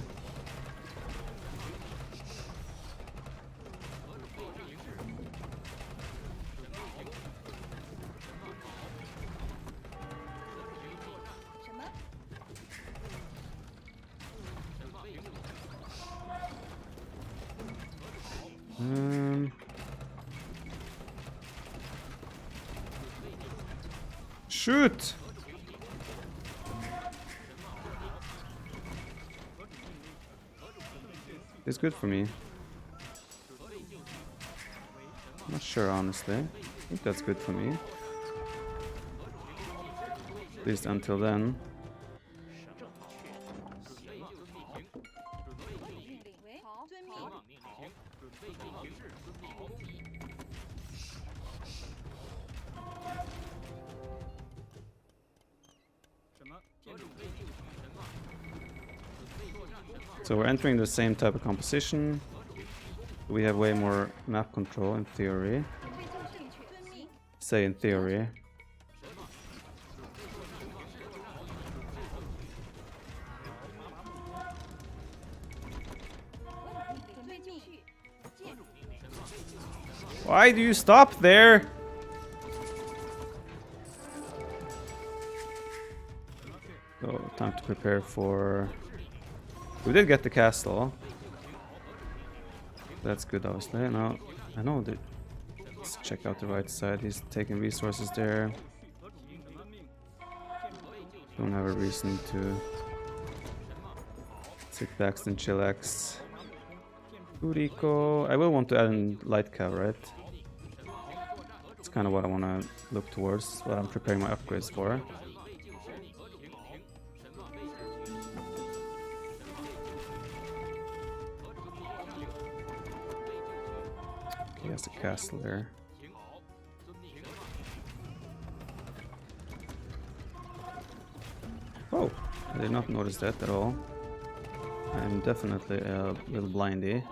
Shoot! It's good for me. Not sure, honestly. I think that's good for me. At least until then. So we're entering the same type of composition. We have way more map control in theory. Say in theory. Why do you stop there? So time to prepare for... We did get the castle. That's good, obviously. Now, I know that. Let's check out the right side. He's taking resources there. Don't have a reason to sit back and chillax. Uriko. I will want to add in light cav, right? It's kind of what I want to look towards, what I'm preparing my upgrades for. He has a castle there. Oh, I did not notice that at all. I'm definitely a little blindy.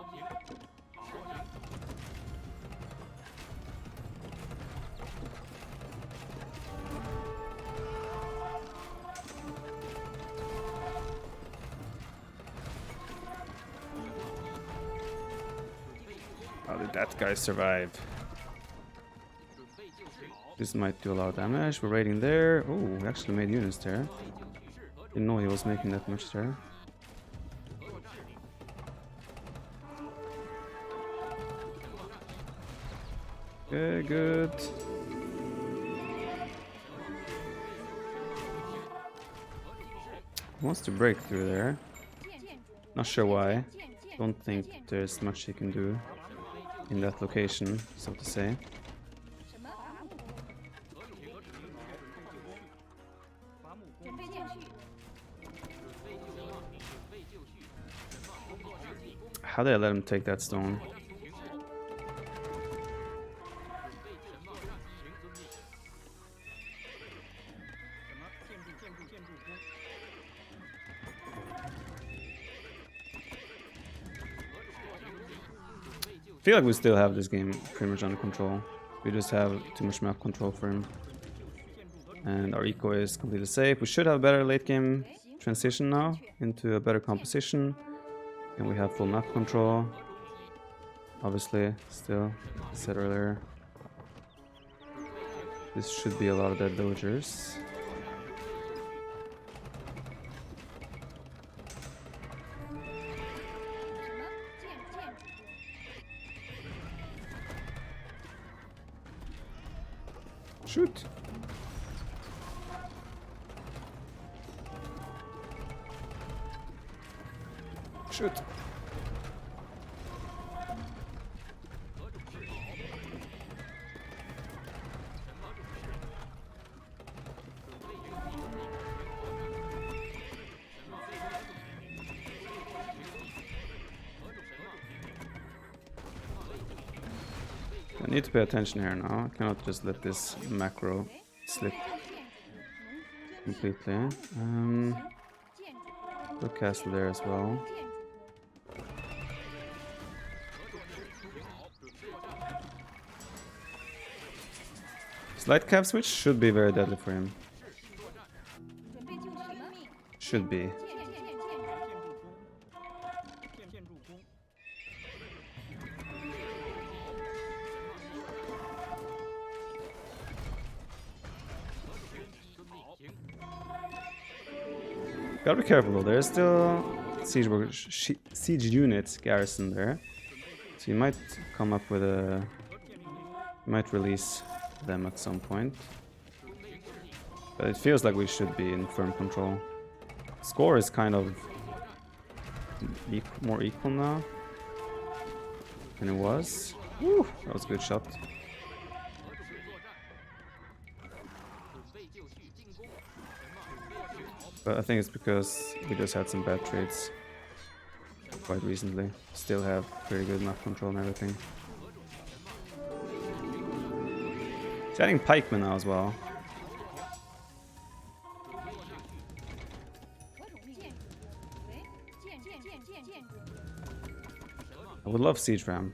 How did that guy survive? This might do a lot of damage. We're raiding there. Oh, we actually made units there. Didn't know he was making that much there. Okay, good. Wants to break through there. Not sure why. don't think there's much he can do in that location, so to say. How did I let him take that stone? I feel like we still have this game pretty much under control. We just have too much map control for him. And our eco is completely safe. We should have better late game transition now into a better composition. And we have full map control. Obviously, still, as I said earlier. This should be a lot of dead dodgers. Shoot! Shoot! I need to pay attention here now. I cannot just let this macro slip completely. Good castle there as well. Slight cap switch should be very deadly for him. Should be. Gotta be careful though, there's still siege unit garrison there. So you might come up with a... You might release them at some point. But it feels like we should be in firm control. Score is kind of more equal now than it was. Woo, that was a good shot. But I think it's because we just had some bad trades quite recently. Still have pretty good map control and everything. He's adding pikemen now as well. I would love siege ram.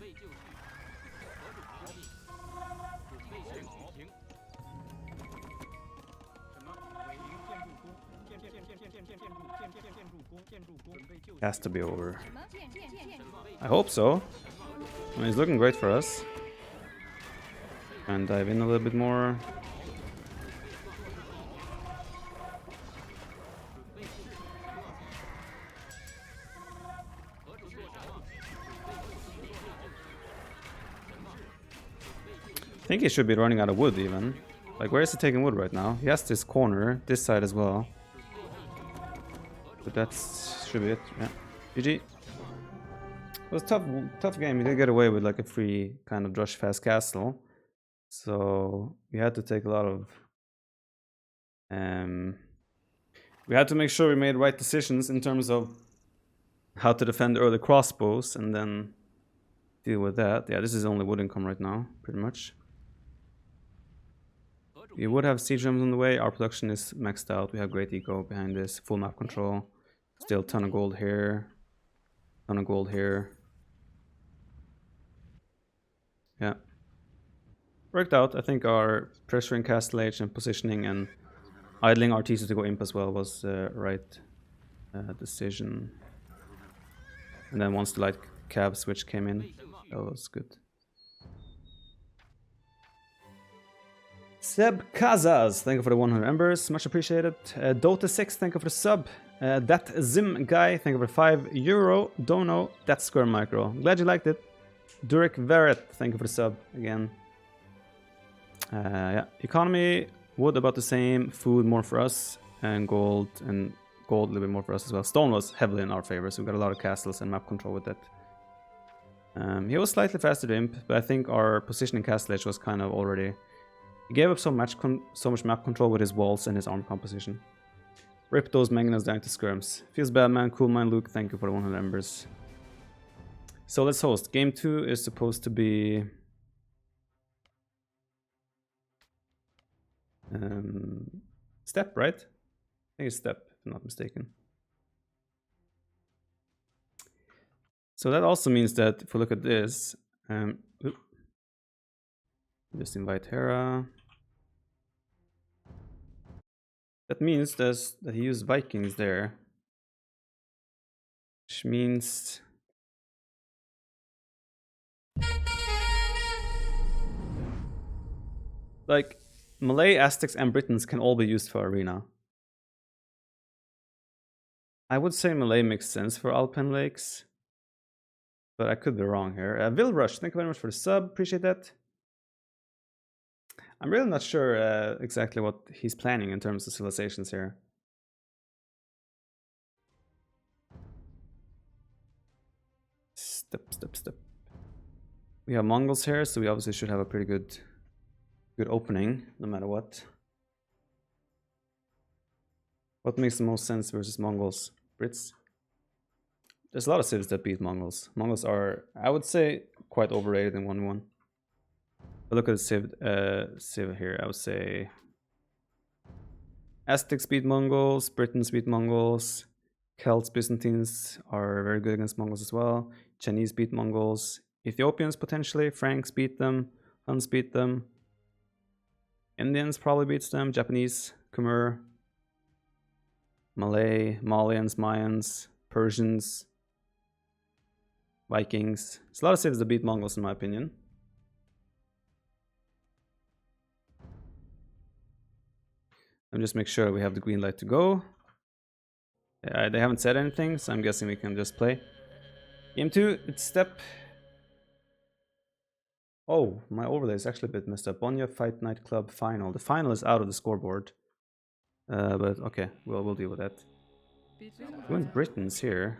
Has to be over. I hope so. I mean, it's looking great for us. And dive in a little bit more. I think he should be running out of wood even. Like, where is he taking wood right now? He has this corner, this side as well. But that's should be it. Yeah. GG. It was a tough game. We did get away with like a free kind of Josh Fast castle. So we had to take a lot of we had to make sure we made right decisions in terms of how to defend early crossbows and then deal with that. Yeah, this is only wood income right now, pretty much. We would have siege rams on the way. Our production is maxed out. We have great eco behind this. Full map control. Still ton of gold here. Ton of gold here. Yeah. Worked out. I think our pressuring castle age and positioning and idling our T2 to go imp as well was the right decision. And then once the light cab switch came in, that was good. Seb Kazas, thank you for the 100 embers, much appreciated. Dota6, thank you for the sub. That Zim guy, thank you for €5. Dono, that Square Micro. Glad you liked it. Durek Verret, thank you for the sub again. Yeah, economy, wood about the same, food more for us, and gold and gold a little bit more for us as well. Stone was heavily in our favor, so we got a lot of castles and map control with that. He was slightly faster to Imp, but I think our position in Castle Edge was kind of already... He gave up so much map control with his walls and his arm composition. Rip those Magnas down to skirms. Feels bad, man. Cool mind, Luke. Thank you for the 100 embers. So let's host. Game 2 is supposed to be... Step, right? I think it's Step, if I'm not mistaken. So that also means that if we look at this, just invite Hera. That means that he used Vikings there, which means like Malay, Aztecs, and Britons can all be used for Arena. I would say Malay makes sense for Alpine Lakes, but I could be wrong here. Will Rush, thank you very much for the sub. Appreciate that. I'm really not sure exactly what he's planning in terms of civilizations here. Step. We have Mongols here, so we obviously should have a pretty good opening, no matter what. What makes the most sense versus Mongols? Brits? There's a lot of civs that beat Mongols. Mongols are, I would say, quite overrated in 1-1. But look at the civ here. I would say Aztecs beat Mongols, Britons beat Mongols, Celts, Byzantines are very good against Mongols as well. Chinese beat Mongols, Ethiopians potentially, Franks beat them, Huns beat them, Indians probably beats them, Japanese, Khmer, Malay, Malians, Mayans, Persians, Vikings. There's a lot of civs that beat Mongols in my opinion. And just make sure we have the green light to go. They haven't said anything, so I'm guessing we can just play. Game 2, it's Step. Oh, my overlay is actually a bit messed up. Bonjwa Fight Night Club final. The final is out of the scoreboard. But okay, we'll deal with that. We went Britons here.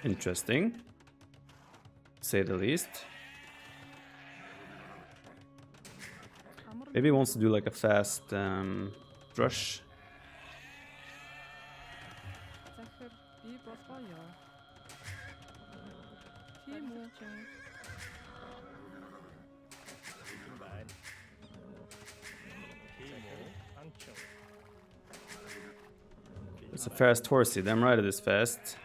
Interesting, to say the least. Maybe he wants to do like a fast rush. It's a fast horsey, damn right it is fast.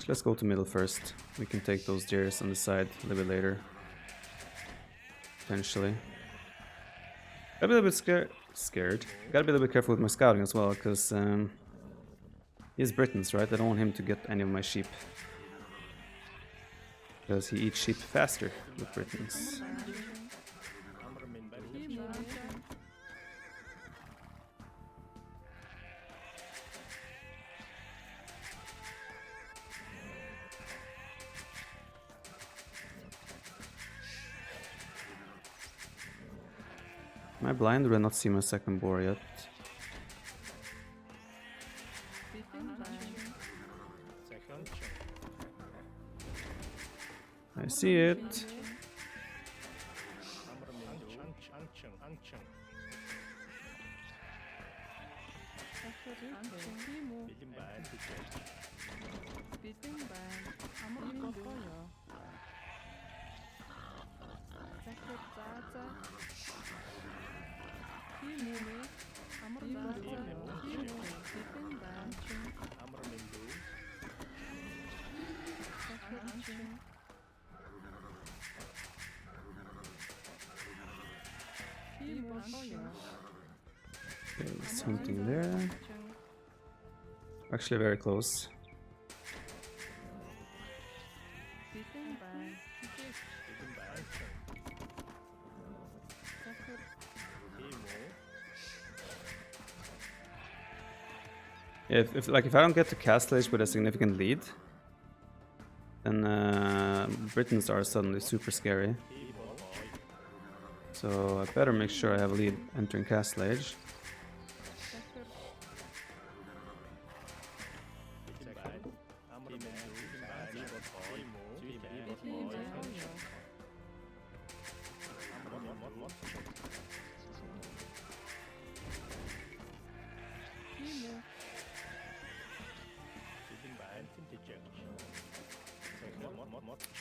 Let's go to middle first. We can take those deers on the side a little bit later. Potentially. Gotta be a little bit scared. Gotta be a little bit careful with my scouting as well, because he's Britons, right? I don't want him to get any of my sheep. Because he eats sheep faster with Britons. Am I blind or do I not see my second boar yet? I see it. Okay, something there. Actually very close. If I don't get to Castle Age with a significant lead, then Britons are suddenly super scary. So I better make sure I have a lead entering Castle Age.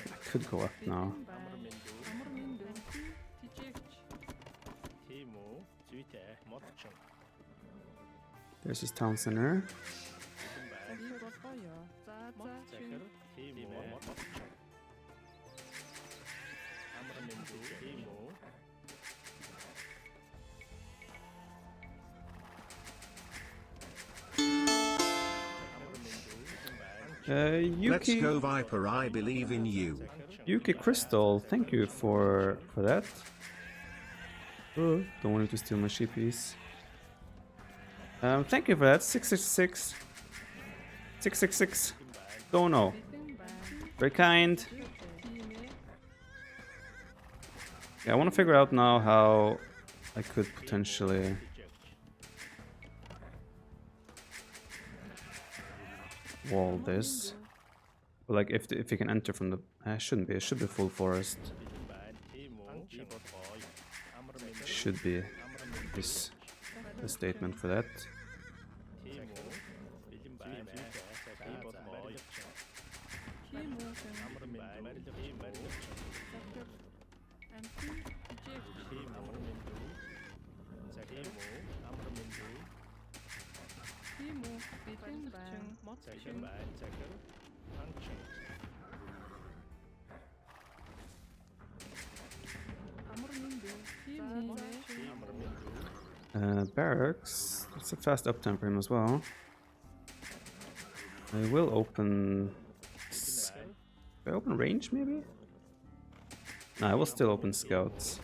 I could go up now. There's his town center. Yuki, let's go Viper, I believe in you. Yuki Crystal, thank you for that. Oh, don't want you to steal my sheepies. Thank you for that. 666. 666. Don't know. Very kind. Yeah, I want to figure out now how I could potentially wall this. But like if you can enter from the shouldn't be, it should be full forest. Should be this a statement for that. Barracks. It's a fast uptime for him as well. I will open. I open range maybe? No, I will still open scouts.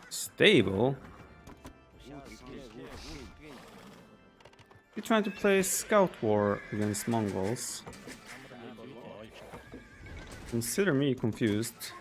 Stable? You're trying to play Scout War against Mongols. Consider me confused.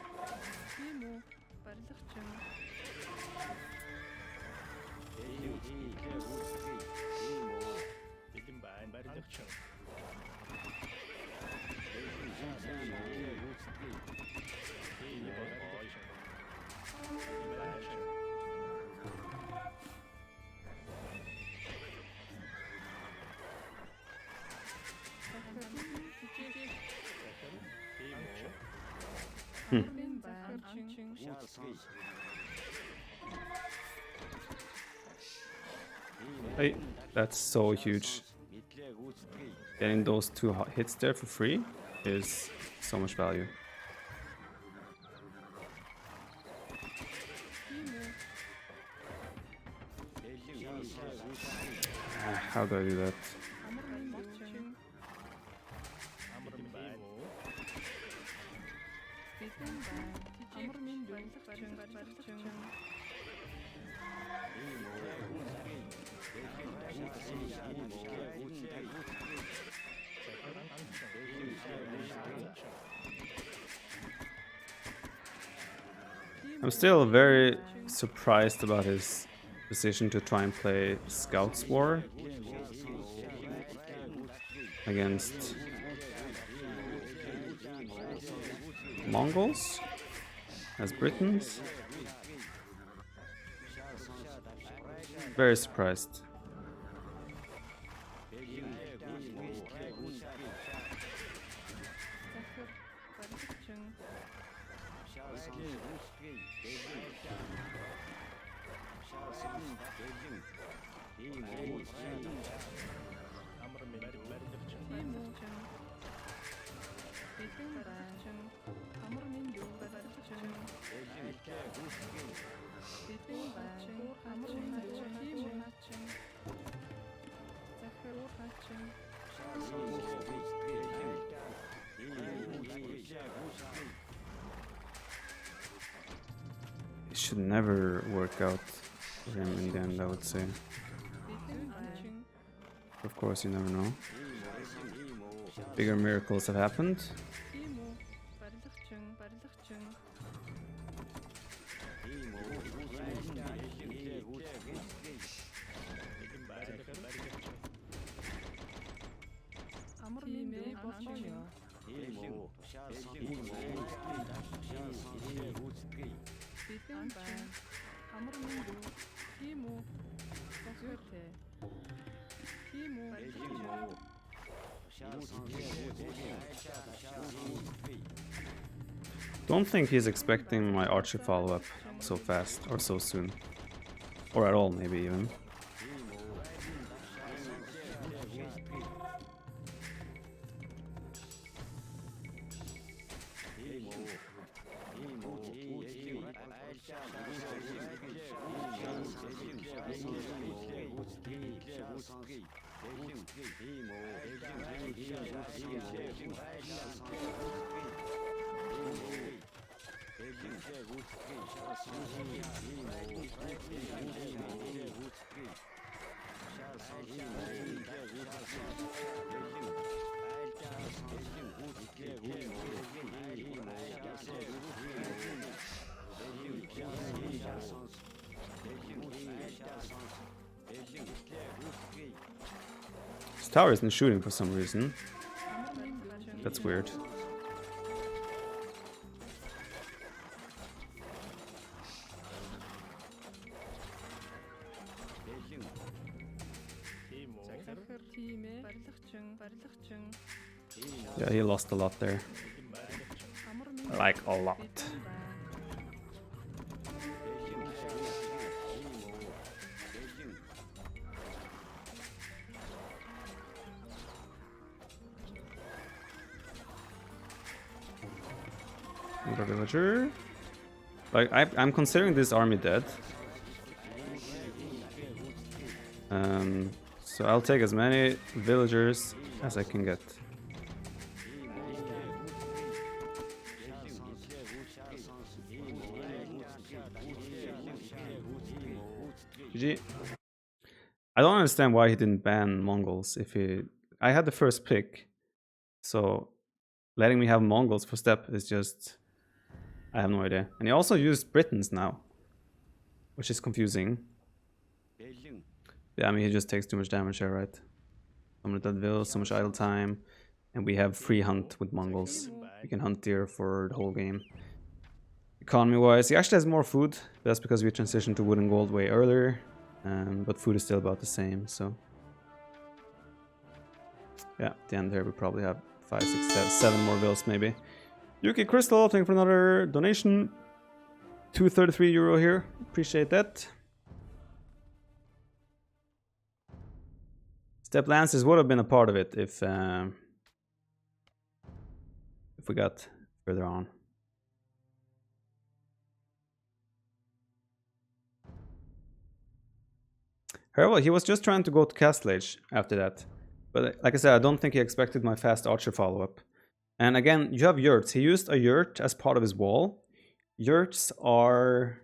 Hey, that's so huge. Getting those two hits there for free is so much value. How do I do that? I'm still very surprised about his decision to try and play Scouts War against Mongols as Britons. Very surprised. It should never work out for him in the end, I would say. Of course, you never know. Bigger miracles have happened. Don't think he's expecting my archer follow-up so fast or so soon. Or at all, maybe even. This tower isn't shooting for some reason. That's weird. Yeah, he lost a lot there. Like a lot. Another villager. Like I'm considering this army dead. So I'll take as many villagers as I can get. GG. I don't understand why he didn't ban Mongols if he... I had the first pick, so letting me have Mongols for step is just... I have no idea. And he also used Britons now, which is confusing. Yeah, I mean, he just takes too much damage here, right? So many dead vills, so much idle time, and we have free hunt with Mongols. We can hunt deer for the whole game. Economy-wise, he actually has more food. That's because we transitioned to wood and gold way earlier, but food is still about the same, so... Yeah, at the end there we probably have 5, 6, 7 more vills maybe. Yuki Crystal, thank you for another donation. €233 here, appreciate that. Step Lancers would have been a part of it if we got further on. However, he was just trying to go to Castle Age after that. But like I said, I don't think he expected my fast archer follow-up. And again, you have yurts. He used a yurt as part of his wall. Yurts are...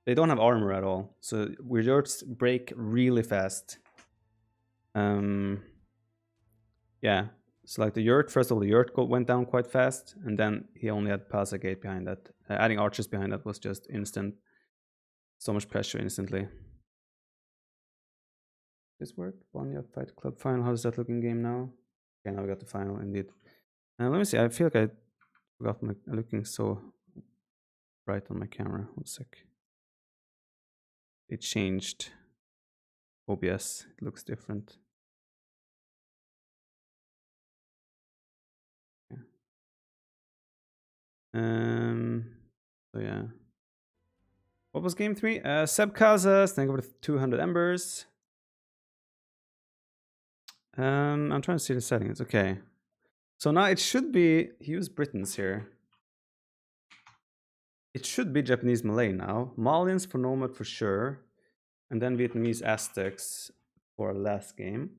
They don't have armor at all. So yurts break really fast. Yeah. So like the yurt, first of all, the yurt went down quite fast. And then he only had Palace Gate behind that. Adding archers behind that was just instant. So much pressure instantly. This work? Bonjwa Fight Club final. How's that looking game now? Okay, now we got the final indeed. Let me see. I feel like I forgot my looking so bright on my camera. 1 sec. It changed OBS. It looks different. So yeah. What was game 3? Seb Casas, thank you for the 200 embers. I'm trying to see the settings. Okay. So now it should be, he used Britons here. It should be Japanese Malay now. Malians for Nomad for sure. And then Vietnamese Aztecs for last game.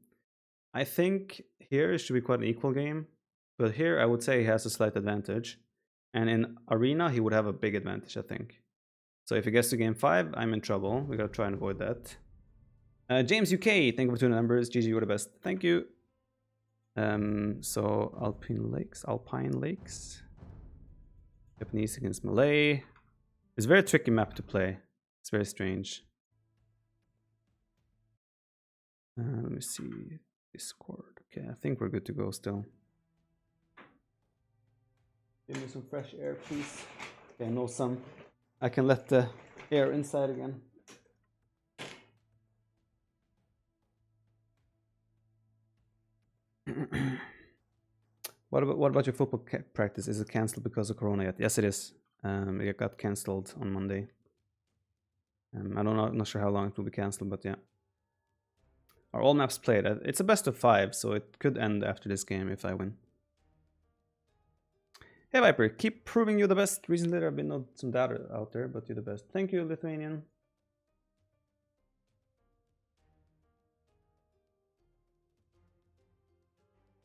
I think here it should be quite an equal game. But here I would say he has a slight advantage. And in Arena he would have a big advantage, I think. So if he gets to game 5, I'm in trouble. We gotta try and avoid that. James UK, thank you for 200 numbers. GG, you're the best. Thank you. So Alpine Lakes. Japanese against Malay. It's a very tricky map to play. It's very strange. Let me see. Discord. Okay, I think we're good to go still. Give me some fresh air, please. Okay, no sun. I can let the air inside again. What about your football practice? Is it cancelled because of Corona yet? Yes, it is. It got cancelled on Monday. I don't know. I'm not sure how long it will be cancelled, but yeah. Are all maps played? It's a best of 5, so it could end after this game if I win. Hey Viper, keep proving you the best. Recently there have been some data out there, but you're the best. Thank you, Lithuanian.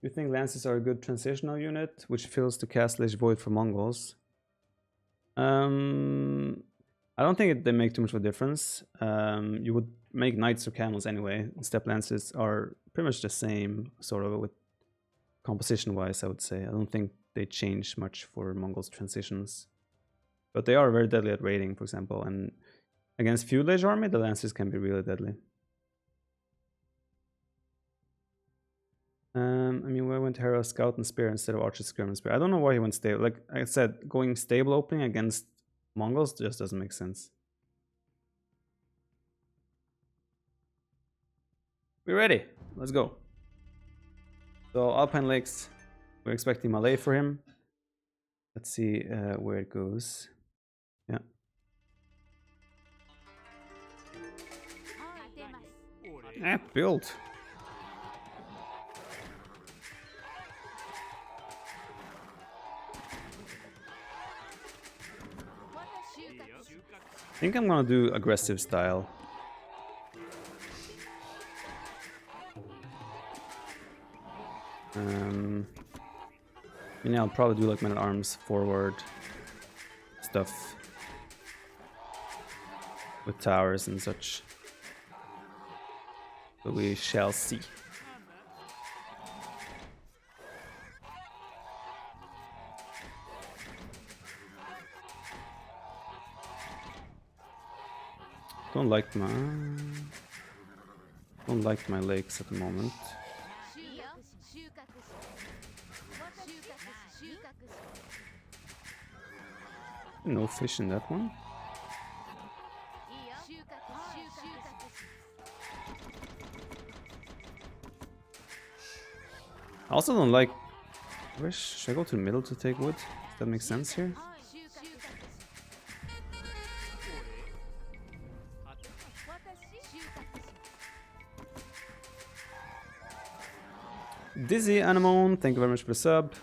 You think Lances are a good transitional unit, which fills the Castle-ish void for Mongols? I don't think they make too much of a difference. You would make Knights or Camels anyway. Step Lances are pretty much the same, sort of, with composition-wise, I would say. I don't think they change much for Mongols' transitions. But they are very deadly at raiding, for example. And against Feudal Age army, the Lancers can be really deadly. I mean, why went Hera Scout and Spear instead of Archer Skirm and Spear? I don't know why he went stable. Like I said, going stable opening against Mongols just doesn't make sense. We're ready. Let's go. So Alpine Lakes, we're expecting Malay for him. Let's see where it goes. Yeah. Build. I think I'm gonna do aggressive style. I'll probably do like Man at Arms forward stuff with towers and such. But we shall see. Don't like my lakes at the moment. No fish in that one. I also don't like... Should I go to the middle to take wood? Does that make sense here? Dizzy Anemone, thank you very much for the sub.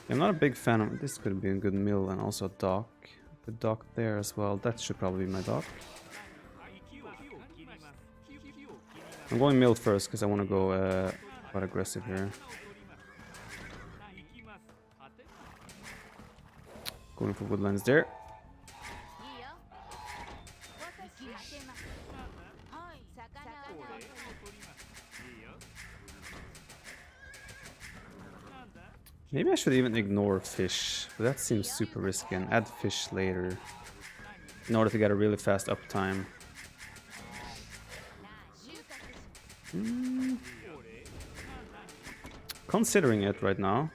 I'm not a big fan of... This could be a good mill and also a dock. The dock there as well. That should probably be my dock. I'm going mill first because I want to go quite aggressive here. Going for woodlands there. Maybe I should even ignore fish, but that seems super risky, and add fish later in order to get a really fast uptime. Considering it right now.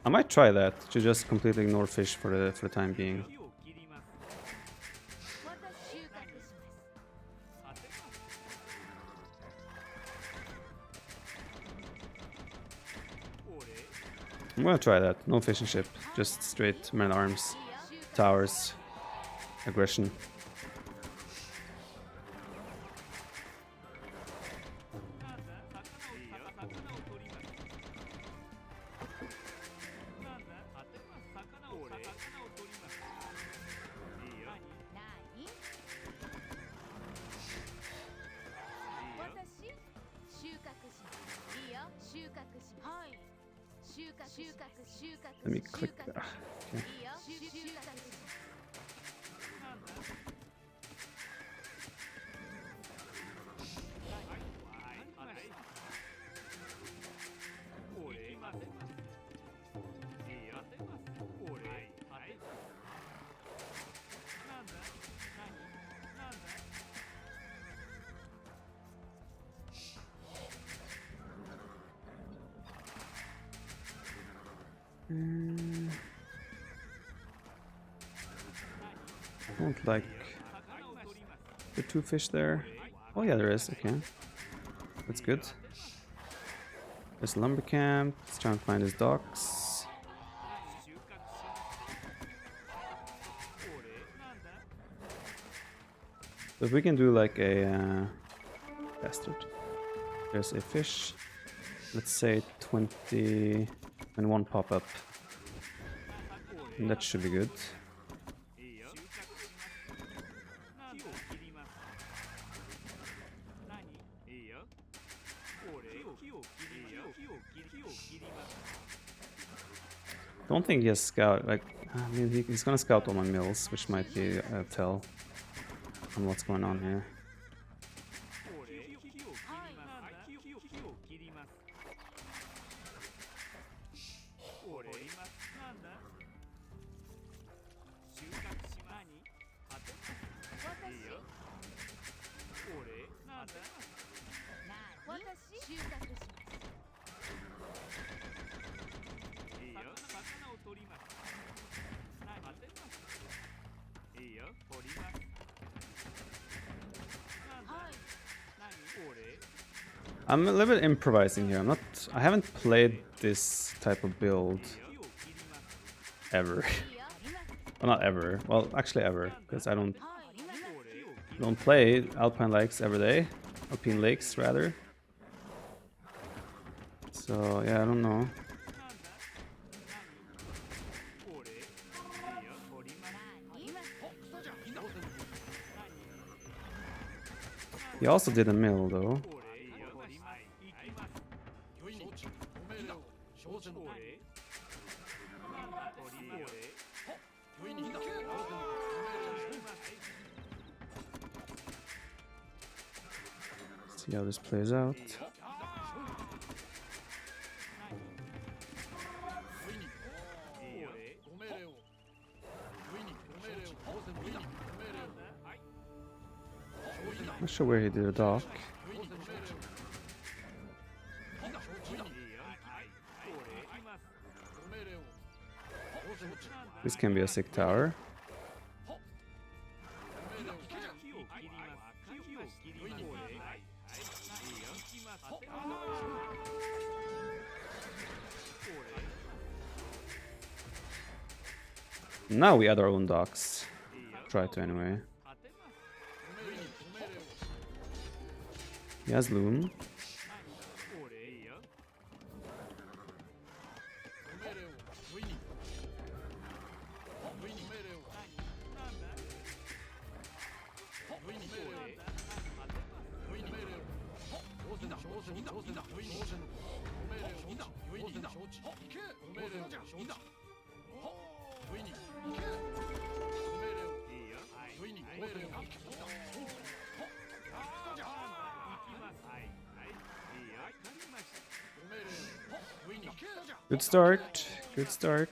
I might try that, to just completely ignore fish for the time being. I'm gonna try that. No fishing ship, just straight man-at-arms, towers, aggression. Let me click that. Okay. I don't like the 2 fish there. Oh yeah, there is. Okay, that's good. There's lumber camp. Let's try and find his docks. So if we can do like a bastard. There's a fish. Let's say 20 and 1 pop up. And that should be good. Don't think he has scout. Like, I mean, he's gonna scout all my mills, which might be a tell on what's going on here. I'm a little bit improvising here. I haven't played this type of build ever. Well, not ever. Well, actually ever, because I don't play Alpine Lakes every day. Alpine Lakes, rather. So, yeah, I don't know. He also did a mill, though. See how this plays out. Not sure where he did a dock. This can be a sick tower. Now we add our own docks. Try to anyway. He has loom. Good start. Good start.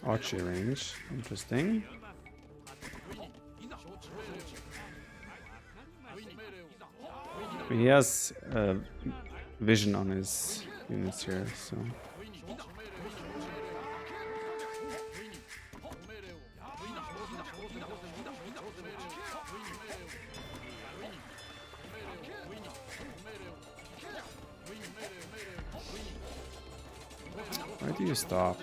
Archery range. Interesting. He has vision on his units here, so... Why do you stop?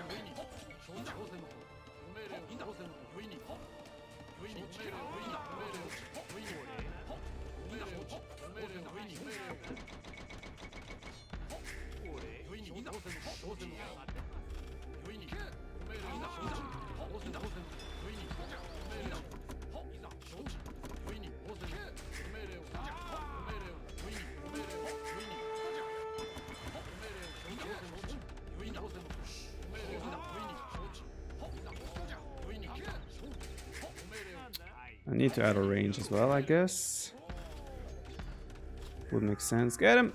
I need to add a range as well, I guess. Would make sense. Get him!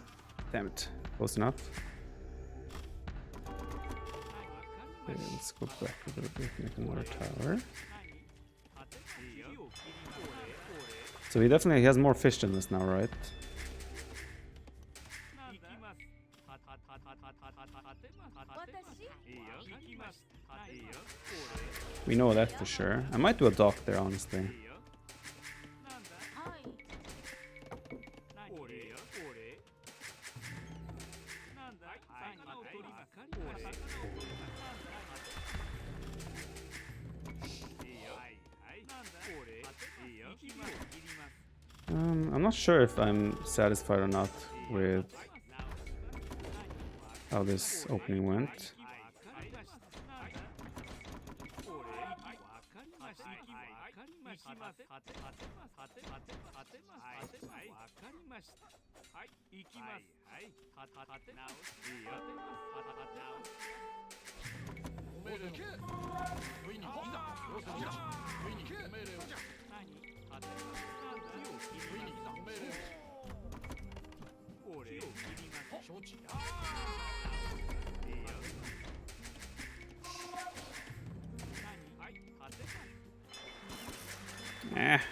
Damn it. Close enough. Okay, let's go back a little bit, make another tower. So he definitely has more fish than us now, right? We know that for sure. I might do a dock there, honestly. I'm not sure if I'm satisfied or not with how this opening went.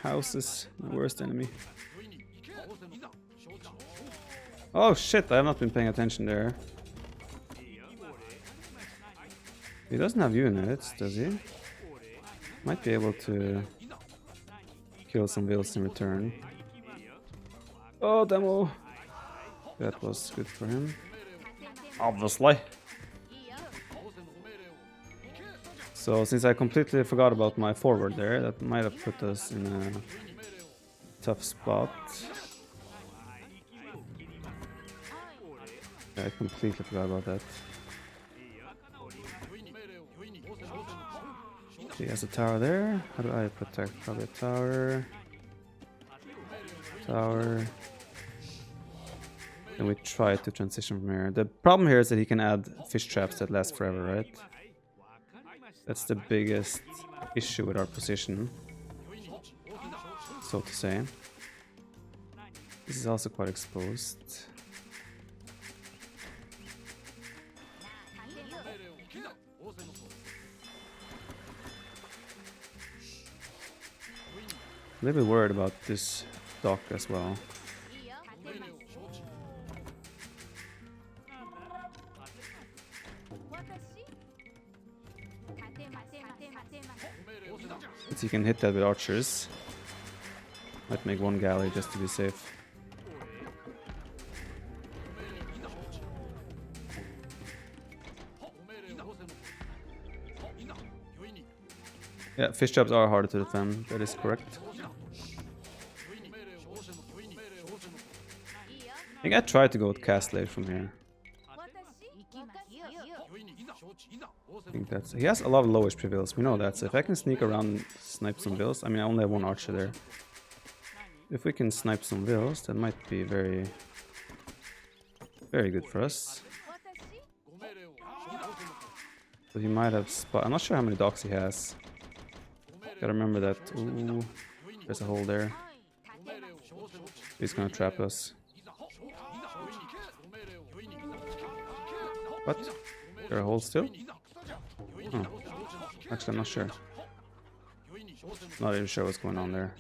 House is my worst enemy. Oh shit, I have not been paying attention there. He doesn't have units, does he? Might be able to kill some vills in return. Oh, demo! That was good for him. Obviously. So since I completely forgot about my forward there, that might have put us in a tough spot. Yeah, I completely forgot about that. He has a tower there. How do I protect? Probably a tower. Tower. Then we try to transition from here. The problem here is that he can add fish traps that last forever, right? That's the biggest issue with our position, so to say. This is also quite exposed. A little bit worried about this dock as well. So you can hit that with archers. Might make one galley just to be safe. Yeah, fish traps are harder to defend, that is correct. I think I tried to go with cast late from here. I think that's... He has a lot of low HP vills, we know that, so if I can sneak around and snipe some vills... I mean, I only have one archer there. If we can snipe some vills, that might be very... very good for us. So he might have spot... I'm not sure how many docks he has. Gotta remember that... Ooh, there's a hole there. He's gonna trap us. What? There are holes still? Oh. Actually, I'm not sure. Not even sure what's going on there.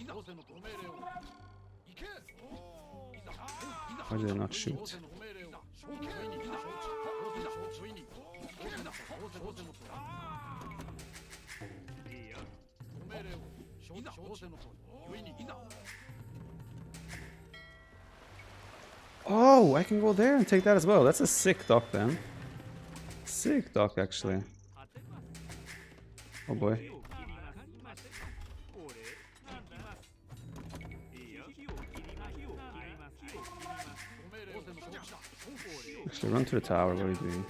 Why did I not shoot? Oh, I can go there and take that as well. That's a sick dock then. Sick dock, actually. Oh boy. Actually, run to the tower. What are you doing?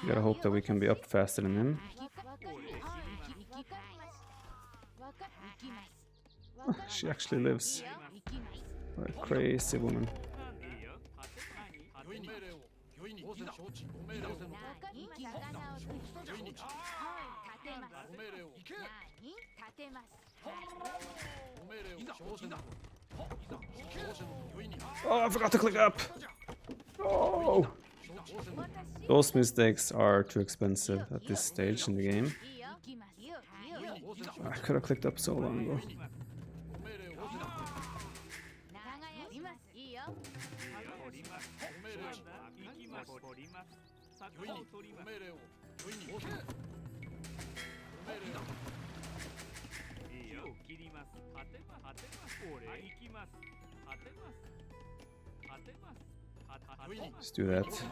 You gotta hope that we can be up faster than him. Oh, she actually lives. What a crazy woman. Oh, I forgot to click up! Oh! Those mistakes are too expensive at this stage in the game. I could have clicked up so long ago. Let's do that.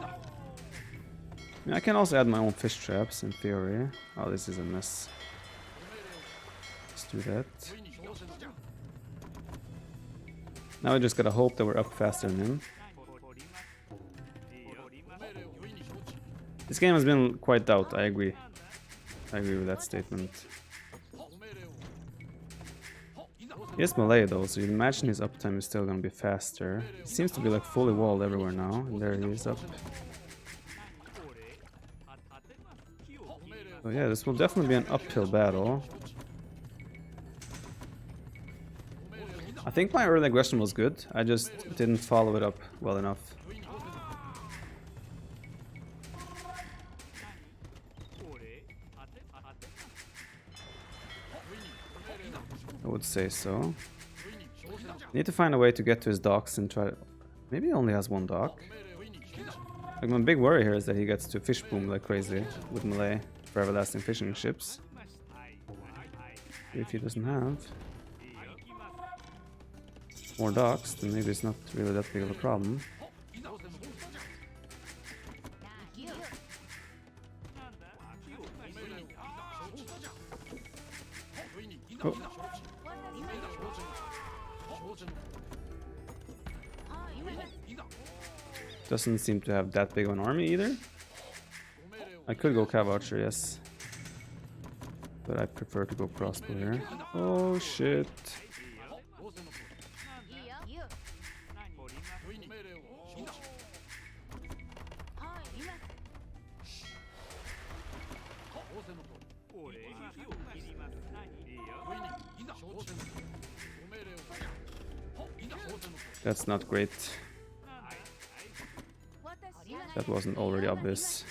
I can also add my own fish traps in theory. Oh, this is a mess. Let's do that. Now we just gotta hope that we're up faster than him. This game has been quite doubt, I agree. I agree with that statement. He has melee though, so you imagine his uptime is still gonna be faster. He seems to be like fully walled everywhere now, and there he is up. So yeah, this will definitely be an uphill battle. I think my early aggression was good, I just didn't follow it up well enough. I would say so. Need to find a way to get to his docks and try. Maybe he only has one dock. Like my big worry here is that he gets to fish boom like crazy with melee for everlasting fishing ships. If he doesn't have more docks, then maybe it's not really that big of a problem. Oh. Doesn't seem to have that big of an army either. I could go cav archer, yes. But I prefer to go crossbow here. Oh shit. That's not great. That wasn't already obvious.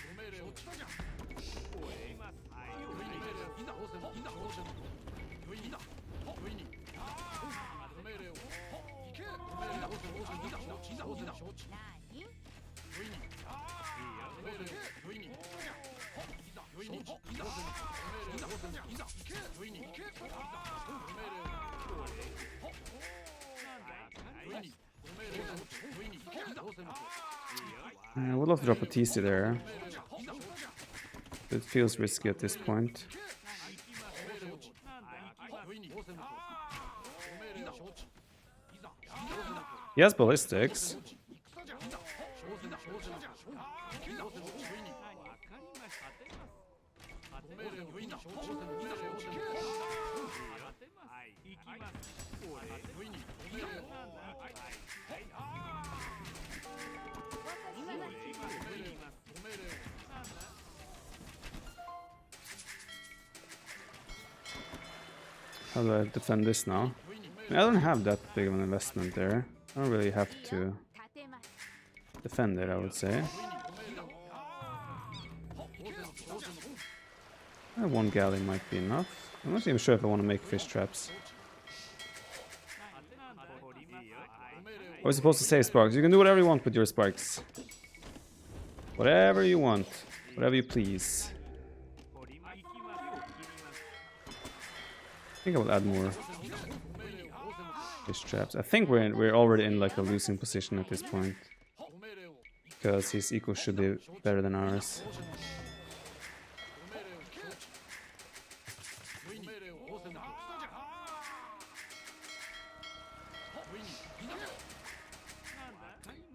I would love to drop a TC there. It feels risky at this point. He has ballistics. How do I defend this now? I mean, I don't have that big of an investment there. I don't really have to defend it, I would say. One galley might be enough. I'm not even sure if I want to make fish traps. I was supposed to say sparks. You can do whatever you want with your sparks. Whatever you want. Whatever you please. think I will add more fish traps. I think we're already in like a losing position at this point, because his eco should be better than ours.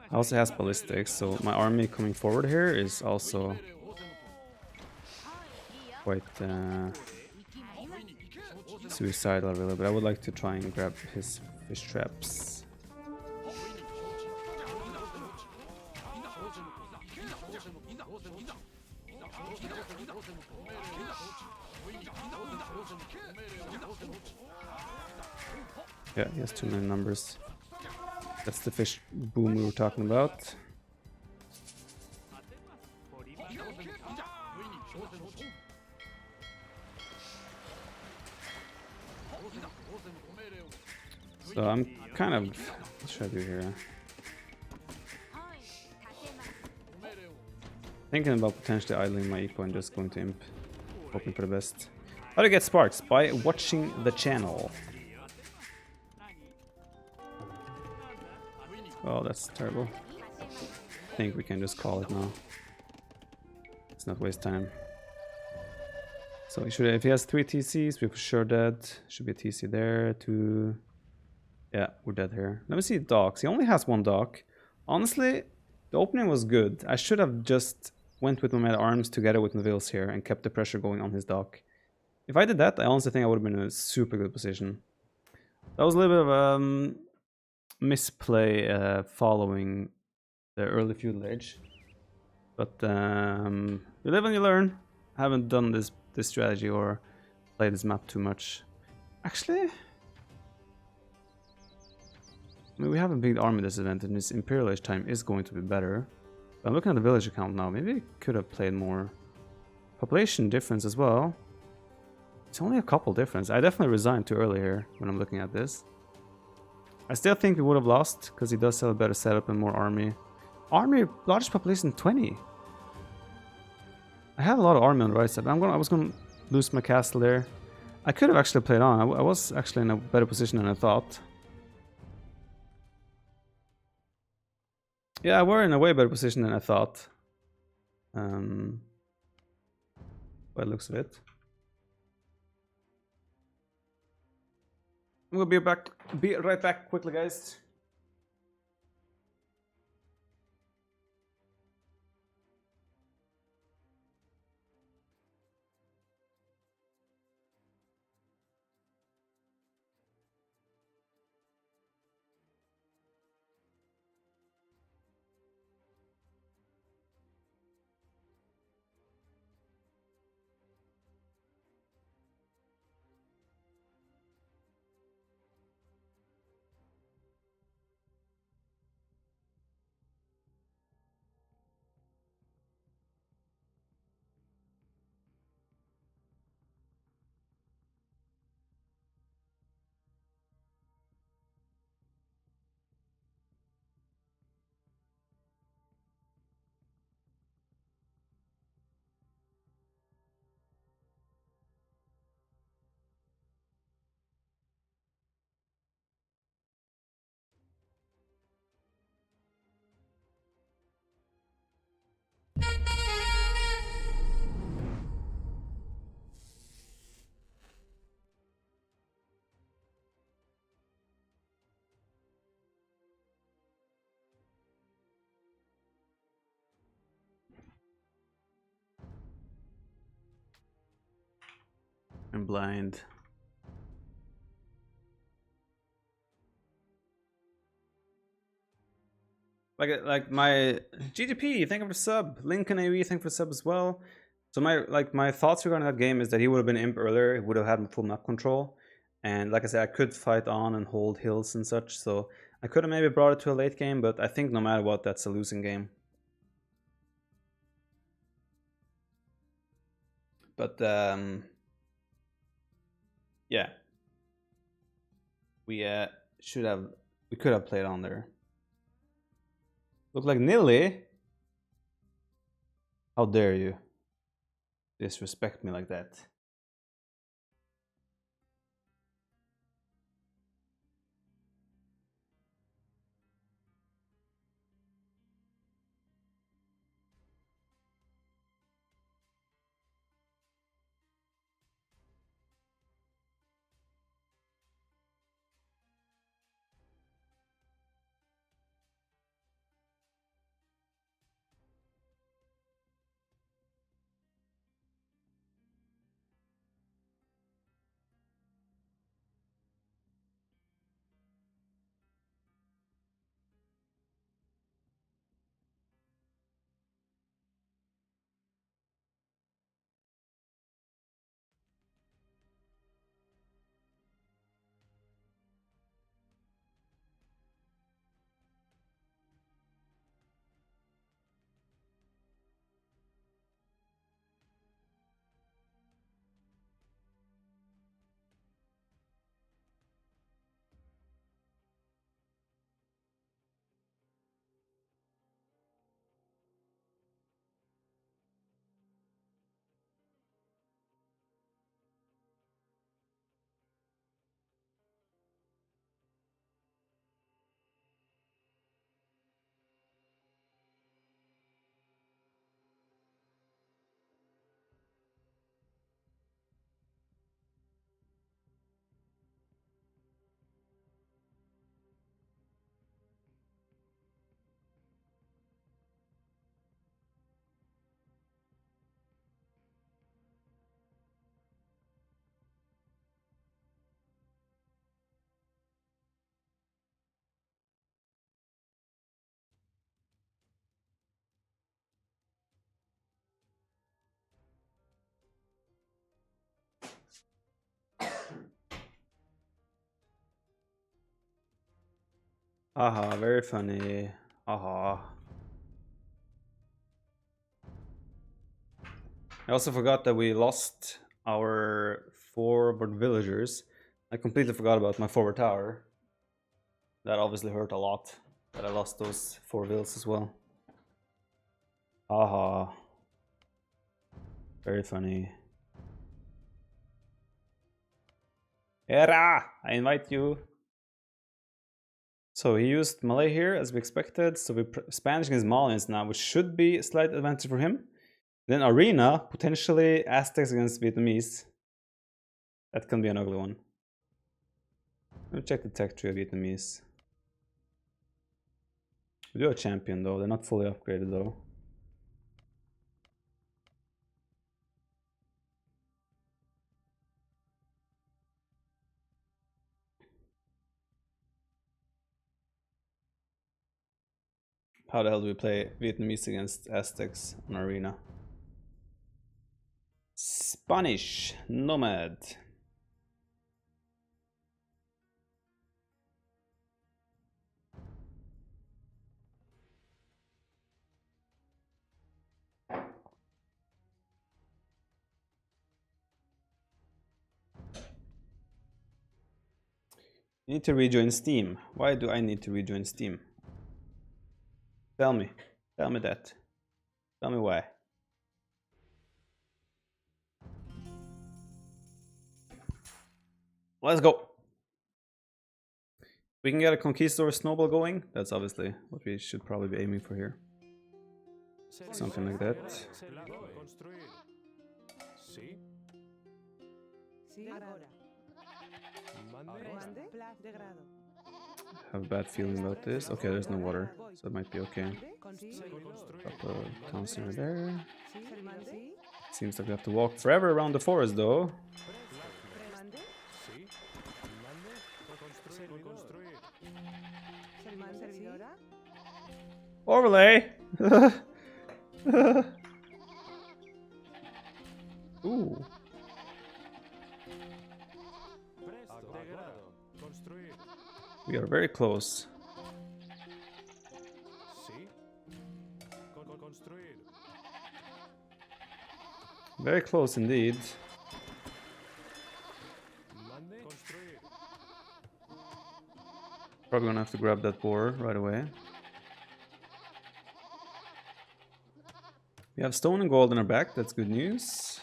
I also has ballistics, so my army coming forward here is also quite suicidal, really. But I would like to try and grab his fish traps. Yeah, he has too many numbers. That's the fish boom we were talking about. So I'm kind of... what should I do here? Thinking about potentially idling my eco and just going to imp. Hoping for the best. How to get sparks? By watching the channel. Oh, that's terrible. I think we can just call it now. Let's not waste time. So he should, if he has 3 TCs, we're for sure dead. Should be a TC there, 2. Yeah, we're dead here. Let me see docks. He only has 1 dock. Honestly, the opening was good. I should have just went with my meta arms together with Neville's here and kept the pressure going on his dock. If I did that, I honestly think I would have been in a super good position. That was a little bit of misplay following the early feudal age. But you live and you learn. I haven't done this strategy or played this map too much. Actually, I mean, we have a big army disadvantage, and this Imperial Age time is going to be better. But I'm looking at the village account now. Maybe we could have played more. Population difference as well. It's only a couple difference. I definitely resigned too early here when I'm looking at this. I still think we would have lost because he does have a better setup and more army. Army, largest population 20. I have a lot of army on the right side. I was gonna lose my castle there. I could have actually played on. I was actually in a better position than I thought. Yeah, we're in a way better position than I thought. By the looks of it. I'm gonna be right back quickly, guys. I'm blind. Like my GDP, thank you for the sub. Lincoln AOE, thank you for the sub as well. So my thoughts regarding that game is that he would have been imp earlier. He would have had full map control, and like I said, I could fight on and hold hills and such. So I could have maybe brought it to a late game, but I think no matter what, that's a losing game. But yeah, we could have played on there. Look like Nilly. How dare you disrespect me like that? Aha, very funny. Aha. I also forgot that we lost our forward villagers. I completely forgot about my forward tower. That obviously hurt a lot, that I lost those 4 vills as well. Aha. Very funny. Hera! I invite you. So he used Malay here as we expected. So we're Spanish against Malians now, which should be a slight advantage for him. Then Arena, potentially Aztecs against Vietnamese. That can be an ugly one. Let me check the tech tree of Vietnamese. We do have a champion though, they're not fully upgraded though. How the hell do we play Vietnamese against Aztecs on Arena? Spanish Nomad. You need to rejoin Steam. Why do I need to rejoin Steam? Tell me. Tell me that. Tell me why. Let's go. We can get a Conquistador Snowball going. That's obviously what we should probably be aiming for here. Something like that. I have a bad feeling about this. Okay, there's no water, so it might be okay. Drop a town center there. Seems like we have to walk forever around the forest though. Overlay! Ooh. We are very close. Very close indeed. Probably gonna have to grab that boar right away. We have stone and gold in our back, that's good news.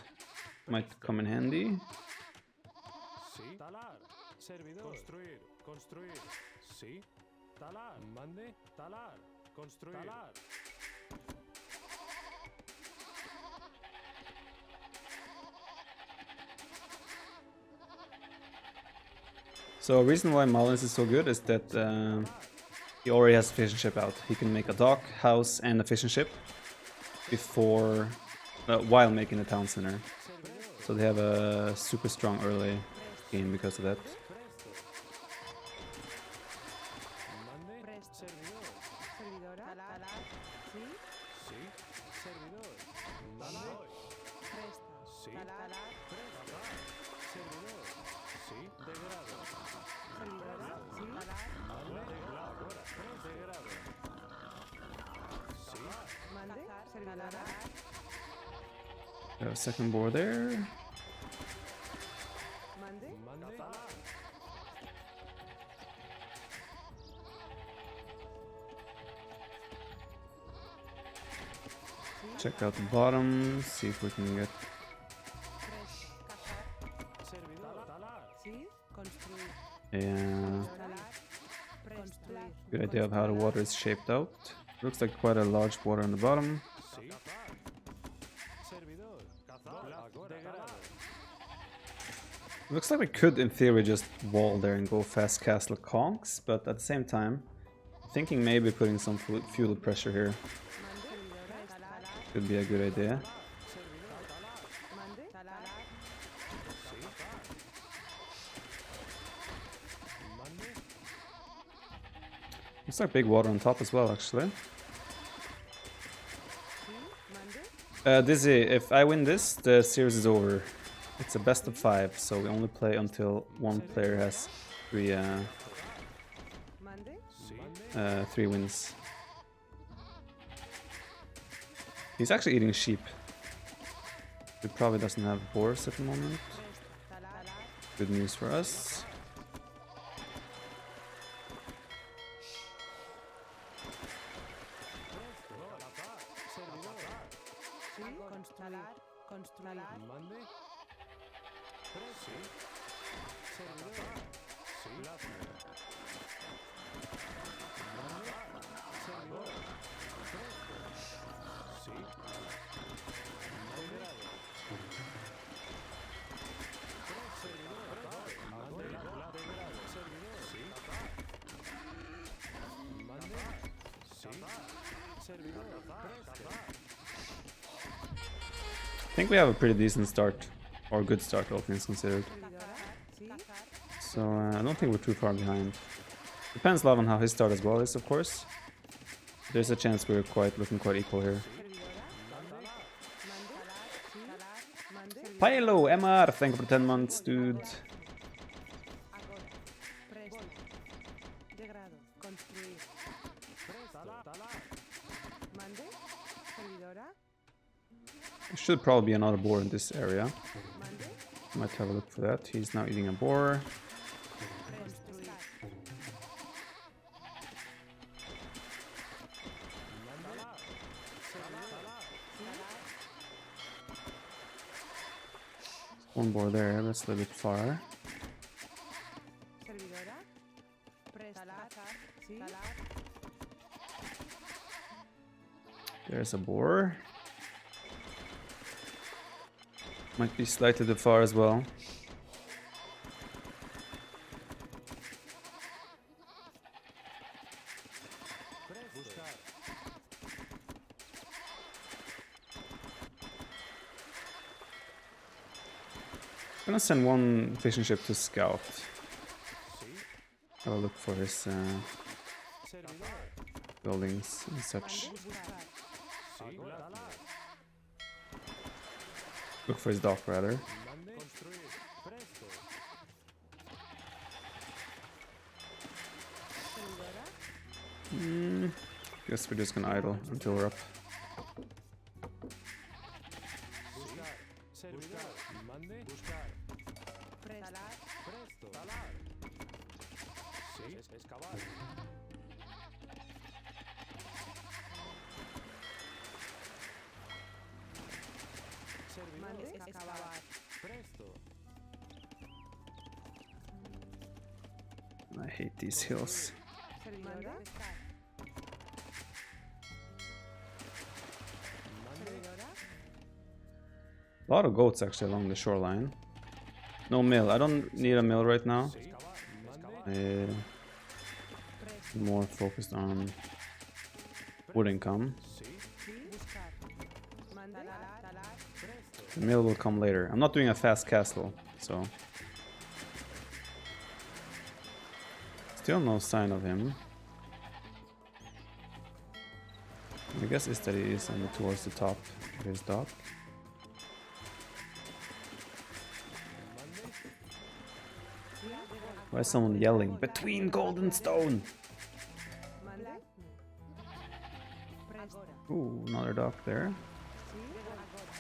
Might come in handy. So reason why Mullins is so good is that he already has a fishing ship out. He can make a dock, house and a fishing ship before, while making the town center. So they have a super strong early game because of that. We have a second board there. Check out the bottom, see if we can get... Yeah. Good idea of how the water is shaped out. Looks like quite a large water on the bottom. Looks like we could, in theory, just wall there and go fast castle conks, but at the same time, thinking maybe putting some feudal pressure here could be a good idea. Looks like big water on top as well, actually. Dizzy, if I win this, the series is over. It's a best of 5, so we only play until one player has 3 3 wins. He's actually eating sheep. He probably doesn't have boars at the moment. Good news for us. I think we have a pretty decent start, or good start, all things considered. So I don't think we're too far behind. Depends a lot on how his start as well is, of course. There's a chance we're looking quite equal here. Pylo, MR, thank you for 10 months, dude. Should probably be another boar in this area. Might have a look for that. He's now eating a boar. One boar there, that's a little bit far. There's a boar. Might be slightly too far as well. I'm gonna send one fishing ship to scout. Have a look for his buildings and such. Look for his dock, rather. Guess we're just gonna idle until we're up. I hate these hills. A lot of goats actually along the shoreline. No mill. I don't need a mill right now. I'm more focused on wood income. The mill will come later. I'm not doing a fast castle, so... Still no sign of him. My guess is that he is towards the top of his dock. Why is someone yelling? Between gold and stone! Ooh, another dock there.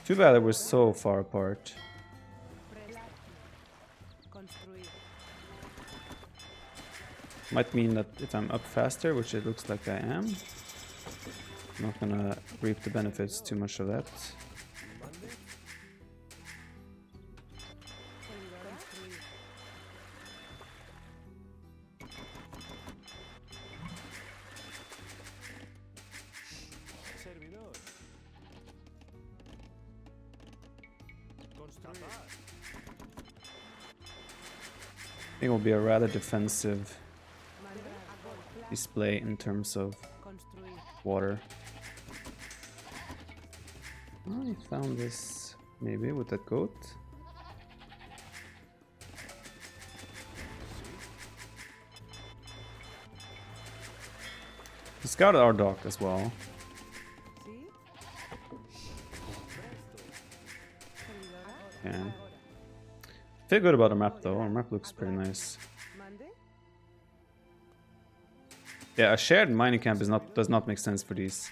Too bad that we're so far apart. Might mean that if I'm up faster, which it looks like I am, I'm not gonna reap the benefits too much of that. I think it will be a rather defensive display in terms of water. I found this maybe with that goat. We scouted our dock as well. Yeah. Feel good about the map though. Our map looks pretty nice. Yeah, a shared mining camp does not make sense for these.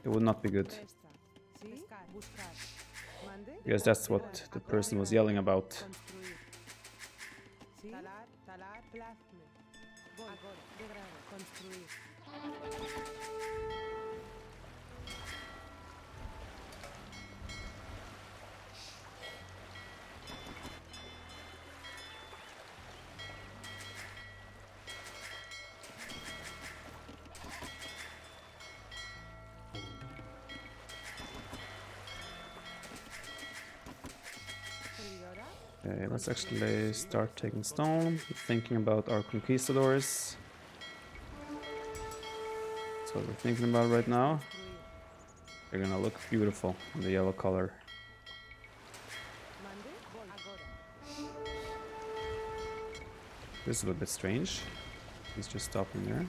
It would not be good. Because that's what the person was yelling about. Okay, let's actually start taking stone, thinking about our conquistadors. That's what we're thinking about right now. They're gonna look beautiful in the yellow color. This is a little bit strange. He's just stopping there.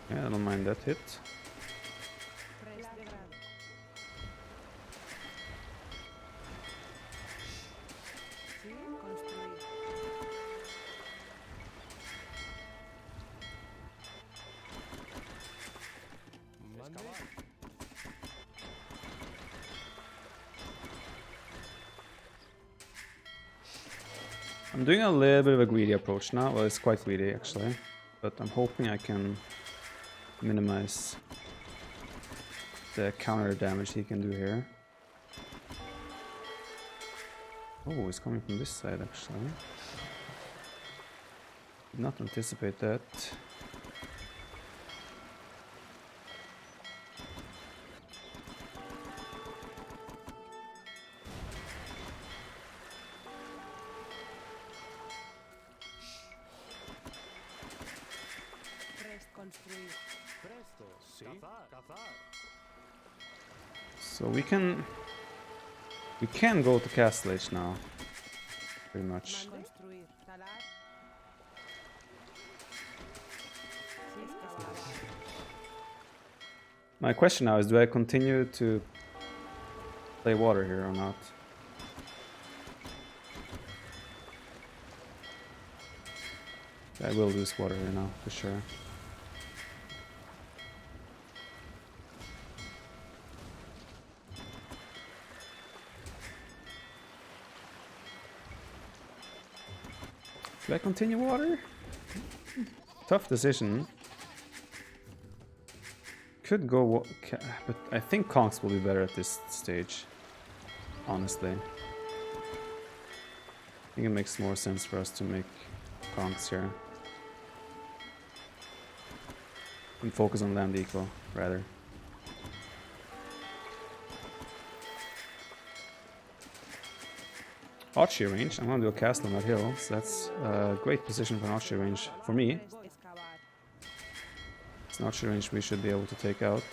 Yeah, I don't mind that hit. I'm doing a little bit of a greedy approach now. Well, it's quite greedy actually, but I'm hoping I can minimize the counter damage he can do here. Oh, he's coming from this side actually. Did not anticipate that. So we can go to Castle Age now, pretty much. My question now is, do I continue to play water here or not? I will lose water here now, for sure. Should I continue water? Tough decision. Could go, but I think conks will be better at this stage. Honestly, I think it makes more sense for us to make conks here and focus on land eco rather. Archery range. I'm gonna do a castle on that hill, so that's a great position for an archery range for me. It's an archery range we should be able to take out.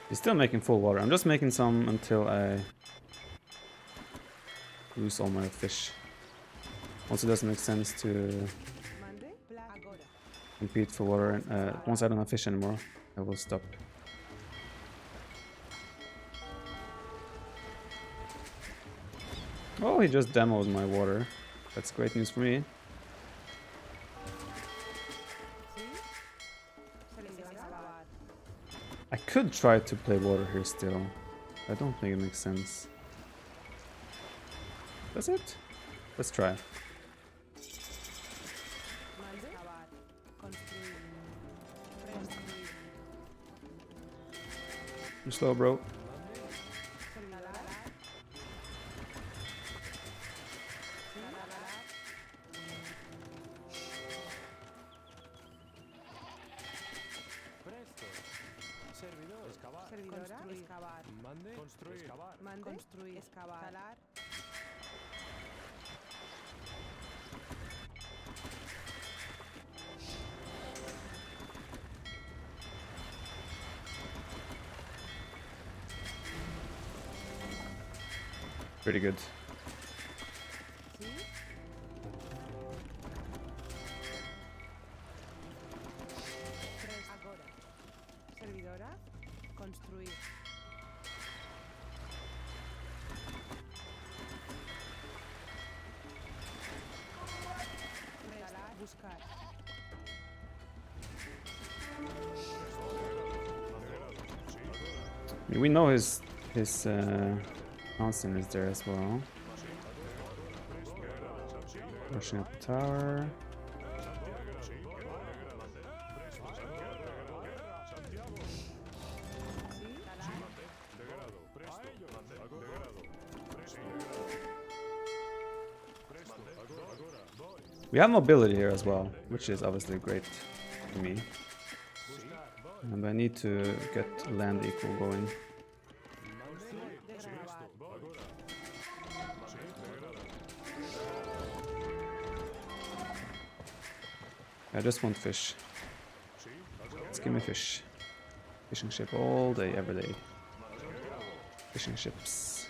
He's still making full water. I'm just making some until I lose all my fish. Also, it doesn't make sense to compete for water. And once I don't have fish anymore, I will stop. Oh, he just demoed my water. That's great news for me. I could try to play water here still. I don't think it makes sense. Does it? Let's try. You're slow, bro. Pretty good. We know his constant is there as well. Rushing up the tower. We have mobility here as well, which is obviously great for me. And I need to get land equal going. I just want fish. Let's give me fish. Fishing ship all day, every day. Fishing ships.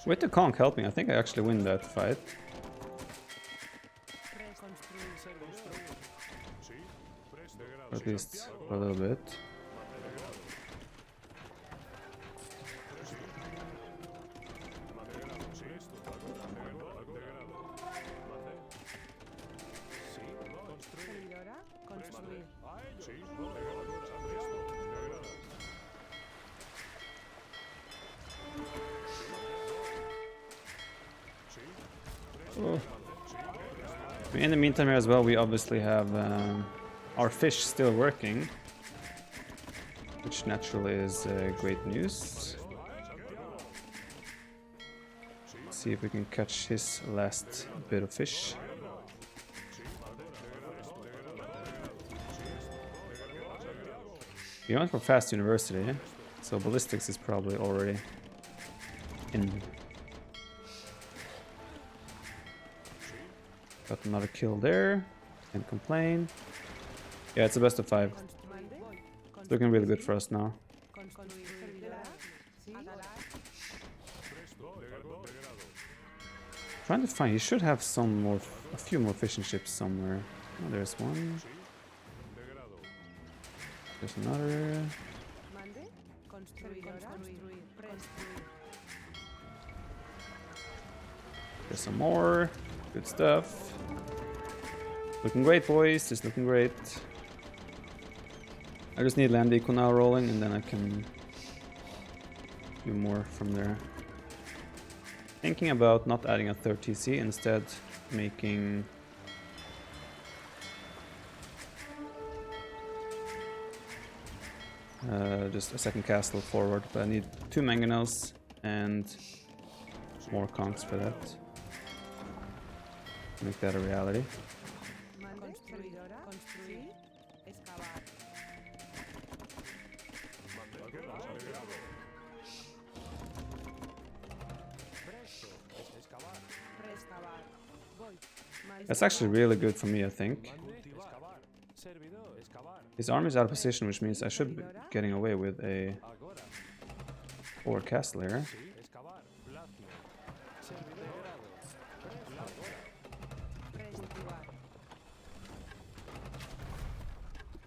With the conch helping, I think I actually win that fight. Or at least for a little bit. Oh. In the meantime here as well, we obviously have our fish still working, which naturally is great news. Let's see if we can catch his last bit of fish. We went for fast university, so ballistics is probably already in. Got another kill there. Can't complain. Yeah, it's a best of 5. It's looking really good for us now. Trying to find. He should have some more, a few more fishing ships somewhere. Oh, there's one. There's another. There's some more. Good stuff. Looking great, boys. It's looking great. I just need land eco now rolling, and then I can do more from there. Thinking about not adding a third TC, instead making just a second castle forward. But I need 2 mangonels and more conchs for that. Make that a reality. That's actually really good for me, I think. His army is out of position, which means I should be getting away with a forward castle here.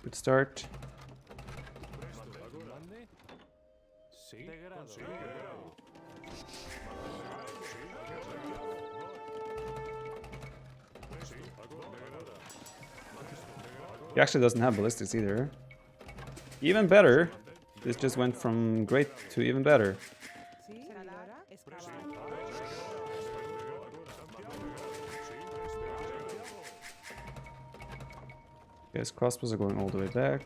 Good start. He actually doesn't have ballistics either. Even better. This just went from great to even better. His crossbows are going all the way back.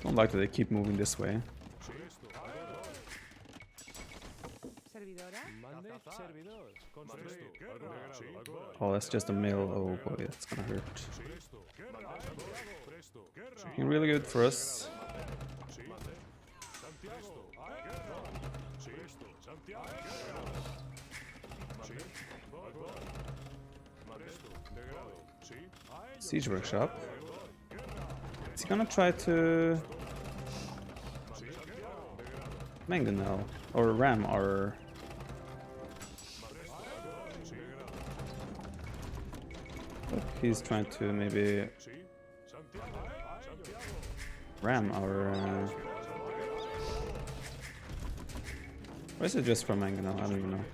Don't like that they keep moving this way. Oh, that's just a mill. Oh boy, that's gonna hurt. Looking really good for us. Siege Workshop. Is he gonna try to mangonel or ram our... Look, he's trying to maybe ram our... Or is it just for mangonel? I don't even know.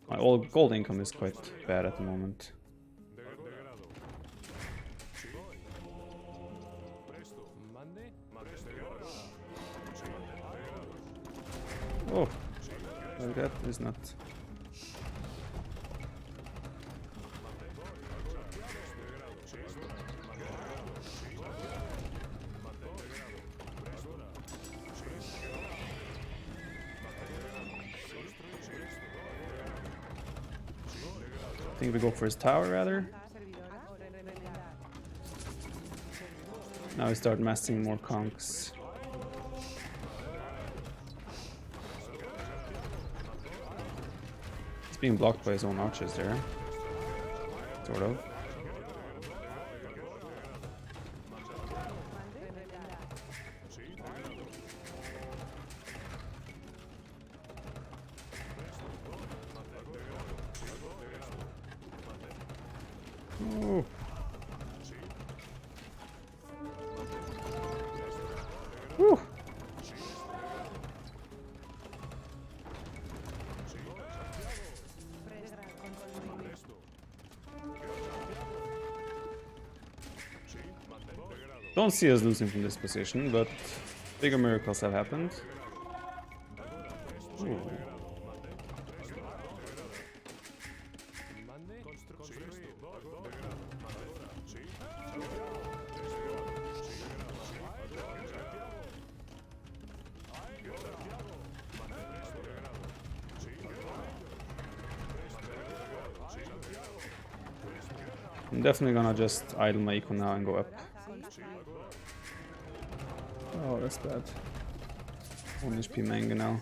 My old gold income is quite bad at the moment. Oh, like that is not... I think we go for his tower rather. Now we start massing more conks. It's being blocked by his own archers there. Sort of. Oh. Whew. Don't see us losing from this position, but bigger miracles have happened. Ooh. I'm definitely gonna just idle my eco now and go up. Oh, that's bad. 1 HP manga now.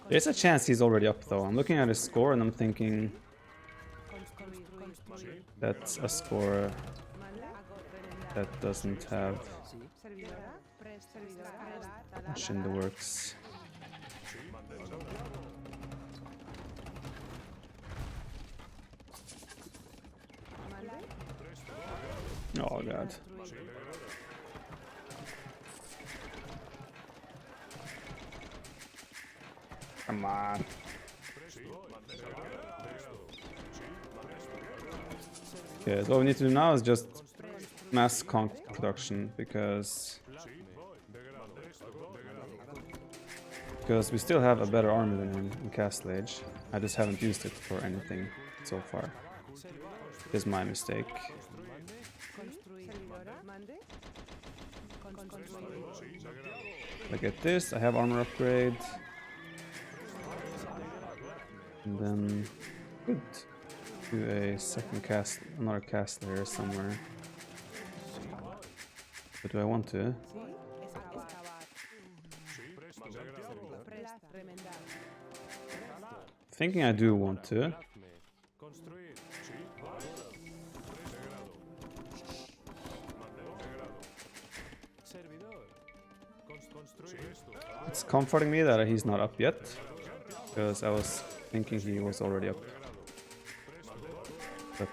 There's a chance he's already up though. I'm looking at his score and I'm thinking that's a score that doesn't have much in the works. Oh god. Come on. Okay, so what we need to do now is just mass conk production because we still have a better army than him in Castle Age. I just haven't used it for anything so far. Is my mistake. Look at this, I have armor upgrade. And then could do a second castle, another castle here somewhere. But do I want to? Thinking I do want to. It's comforting me that he's not up yet, because I was thinking he was already up. But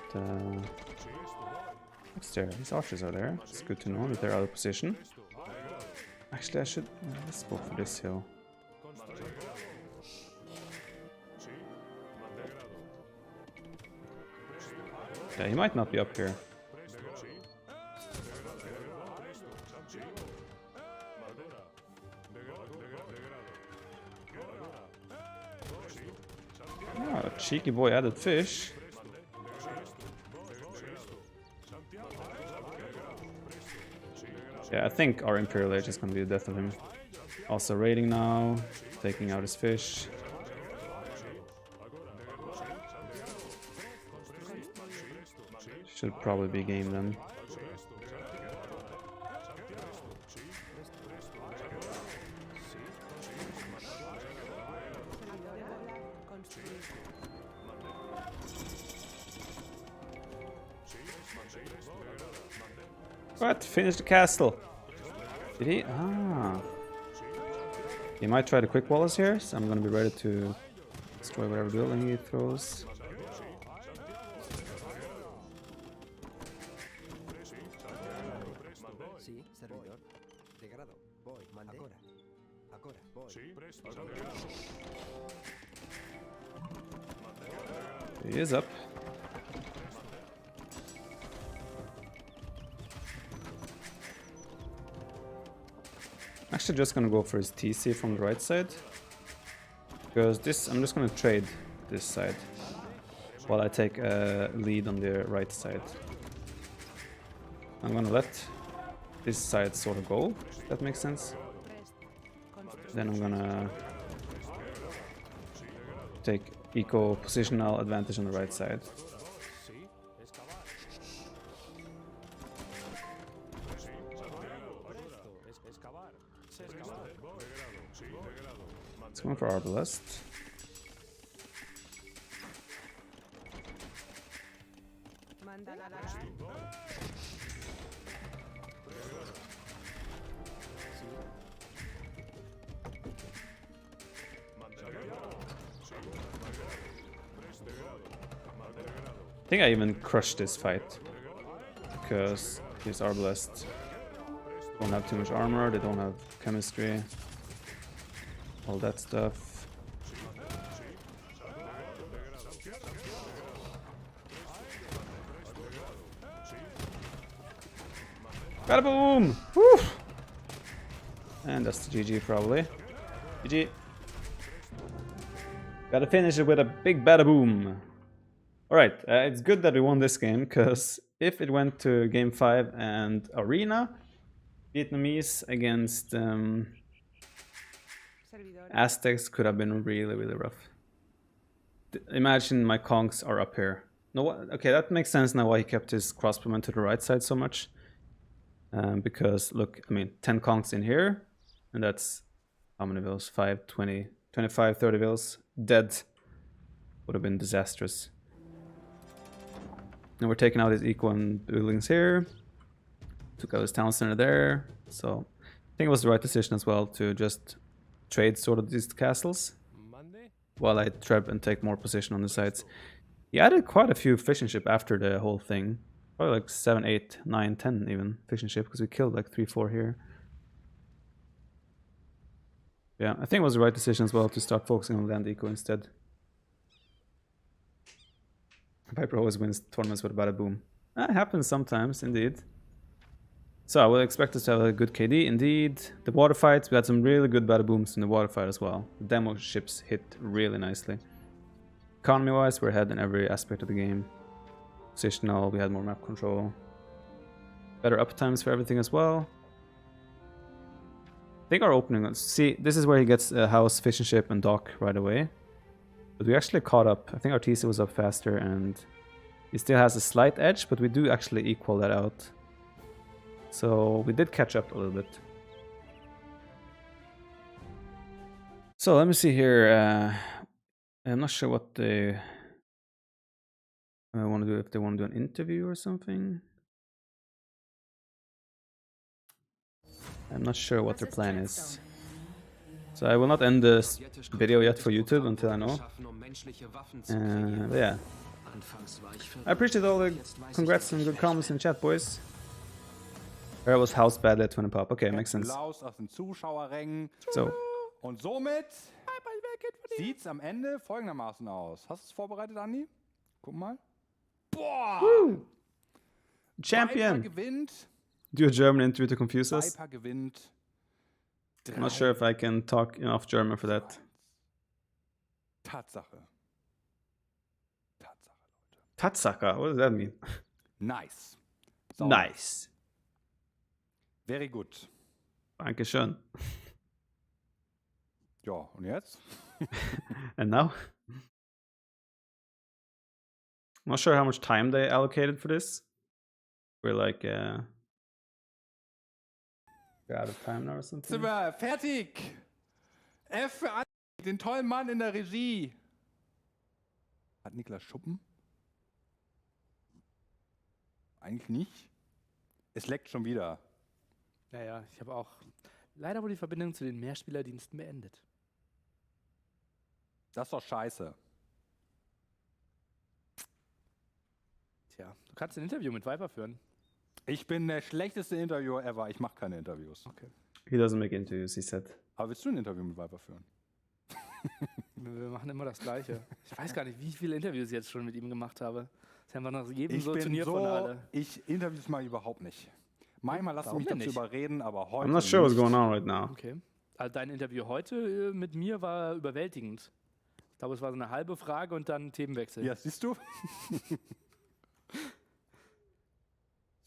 what's there? His archers are there. It's good to know that they're out of position. Actually, I should let's go for this hill. Yeah, he might not be up here. Oh, cheeky boy added fish. Yeah, I think our Imperial Age is going to be the death of him. Also raiding now, taking out his fish. Should probably be game then. What? Finish the castle. Did he? Ah. He might try the quick walls here, so I'm gonna be ready to destroy whatever building he throws. He is up. Actually just gonna go for his TC from the right side. Because this, I'm just gonna trade this side while I take a lead on the right side. I'm gonna let this side sort of go, if that makes sense. Then I'm gonna take eco positional advantage on the right side. It's going for Arbalest. I think I even crushed this fight because these Arbalest don't have too much armor, they don't have chemistry, all that stuff. Bada boom! Woo! And that's the GG probably. GG. Gotta finish it with a big bada boom. Alright, it's good that we won this game, because if it went to game 5 and Arena, Vietnamese against Aztecs could have been really, really rough. Imagine my Kongs are up here. No, okay, that makes sense now why he kept his crossbowman to the right side so much. Because, look, I mean, 10 Kongs in here, and that's how many vills? 5, 20, 25, 30 vills. Dead. Would have been disastrous. Now we're taking out his eco and buildings here. Took out his town center there. So I think it was the right decision as well to just trade sort of these castles while I trap and take more position on the sides. He added quite a few fishing ship after the whole thing. Probably like 7, 8, 9, 10 even fishing ship, because we killed like 3, 4 here. Yeah, I think it was the right decision as well to start focusing on land eco instead. Viper always wins tournaments with a bada boom. That happens sometimes, indeed. So I would expect us to have a good KD, indeed. The water fights, we had some really good bada booms in the water fight as well. The demo ships hit really nicely. Economy wise, we're ahead in every aspect of the game. Positional, we had more map control. Better uptimes for everything as well. I think our opening, see, this is where he gets a house, fishing ship, and dock right away. But we actually caught up. I think our TC was up faster, and he still has a slight edge, but we do actually equal that out. So we did catch up a little bit. So let me see here. I'm not sure what they want to do, if they want to do an interview or something. I'm not sure what their plan is. So I will not end this video yet for YouTube until I know. But yeah. I appreciate all the congrats and good comments in the chat, boys. Hera was house bad at 20 pop. Okay, makes sense. So. Und somit sieht's am Ende folgendermaßen aus. Hast du es vorbereitet, Andi? Guck mal. Boah! Woo! Champion! Viper gewinnt. Do a German interview to confuse us. Viper gewinnt. I'm not sure if I can talk enough German for that. Tatsache. Tatsache, Leute. Tatsache, what does that mean? Nice. So. Nice. Very good. Dankeschön. Ja, und jetzt? And now? I'm not sure how much time they allocated for this. We're like, we're out of time now or something. Sind wir fertig? F für Andi, den tollen Mann in der Regie. Hat Niklas Schuppen? Eigentlich nicht. Es leckt schon wieder. Ja, ich habe auch... Leider wurde die Verbindung zu den Mehrspielerdiensten beendet. Das ist doch scheiße. Tja, du kannst ein Interview mit Viper führen. Ich bin der schlechteste Interviewer ever. Ich mache keine Interviews. Okay. He doesn't make interviews, he said. Aber willst du ein Interview mit Viper führen? Wir machen immer das Gleiche. Ich weiß gar nicht, wie viele Interviews ich jetzt schon mit ihm gemacht habe. Das ist einfach nach jedem Ich so bin Turnier von alle. Ich Interviews mal überhaupt nicht. Manchmal lasse ich mich Warum denn dazu nicht? überreden, aber heute I'm not sure what's nicht. going on right now. Okay. Also dein Interview heute mit mir war überwältigend. Ich glaube, es war so eine halbe Frage und dann Themenwechsel. Ja, siehst du?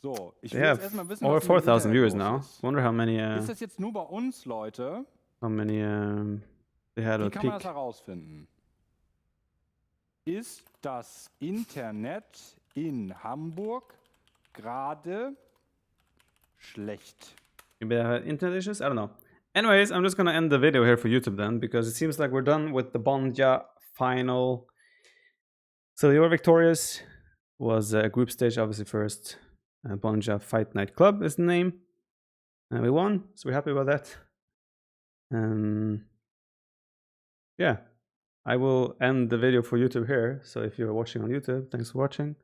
So, ich will They jetzt have erstmal wissen, over was mit dem 4,000 viewers Internet now. los ist. Wonder how many Ist das jetzt nur bei uns, Leute? they had Wie a kann man das peak. herausfinden? Ist das Internet in Hamburg gerade schlecht? Maybe they had internet issues? I don't know. Anyways, I'm just gonna end the video here for YouTube then, because it seems like we're done with the Bonjwa final. So you were victorious. Was a group stage, obviously first. Bonjwa Fight Night Club is the name. And we won, so we're happy about that. Yeah, I will end the video for YouTube here. So if you're watching on YouTube, thanks for watching.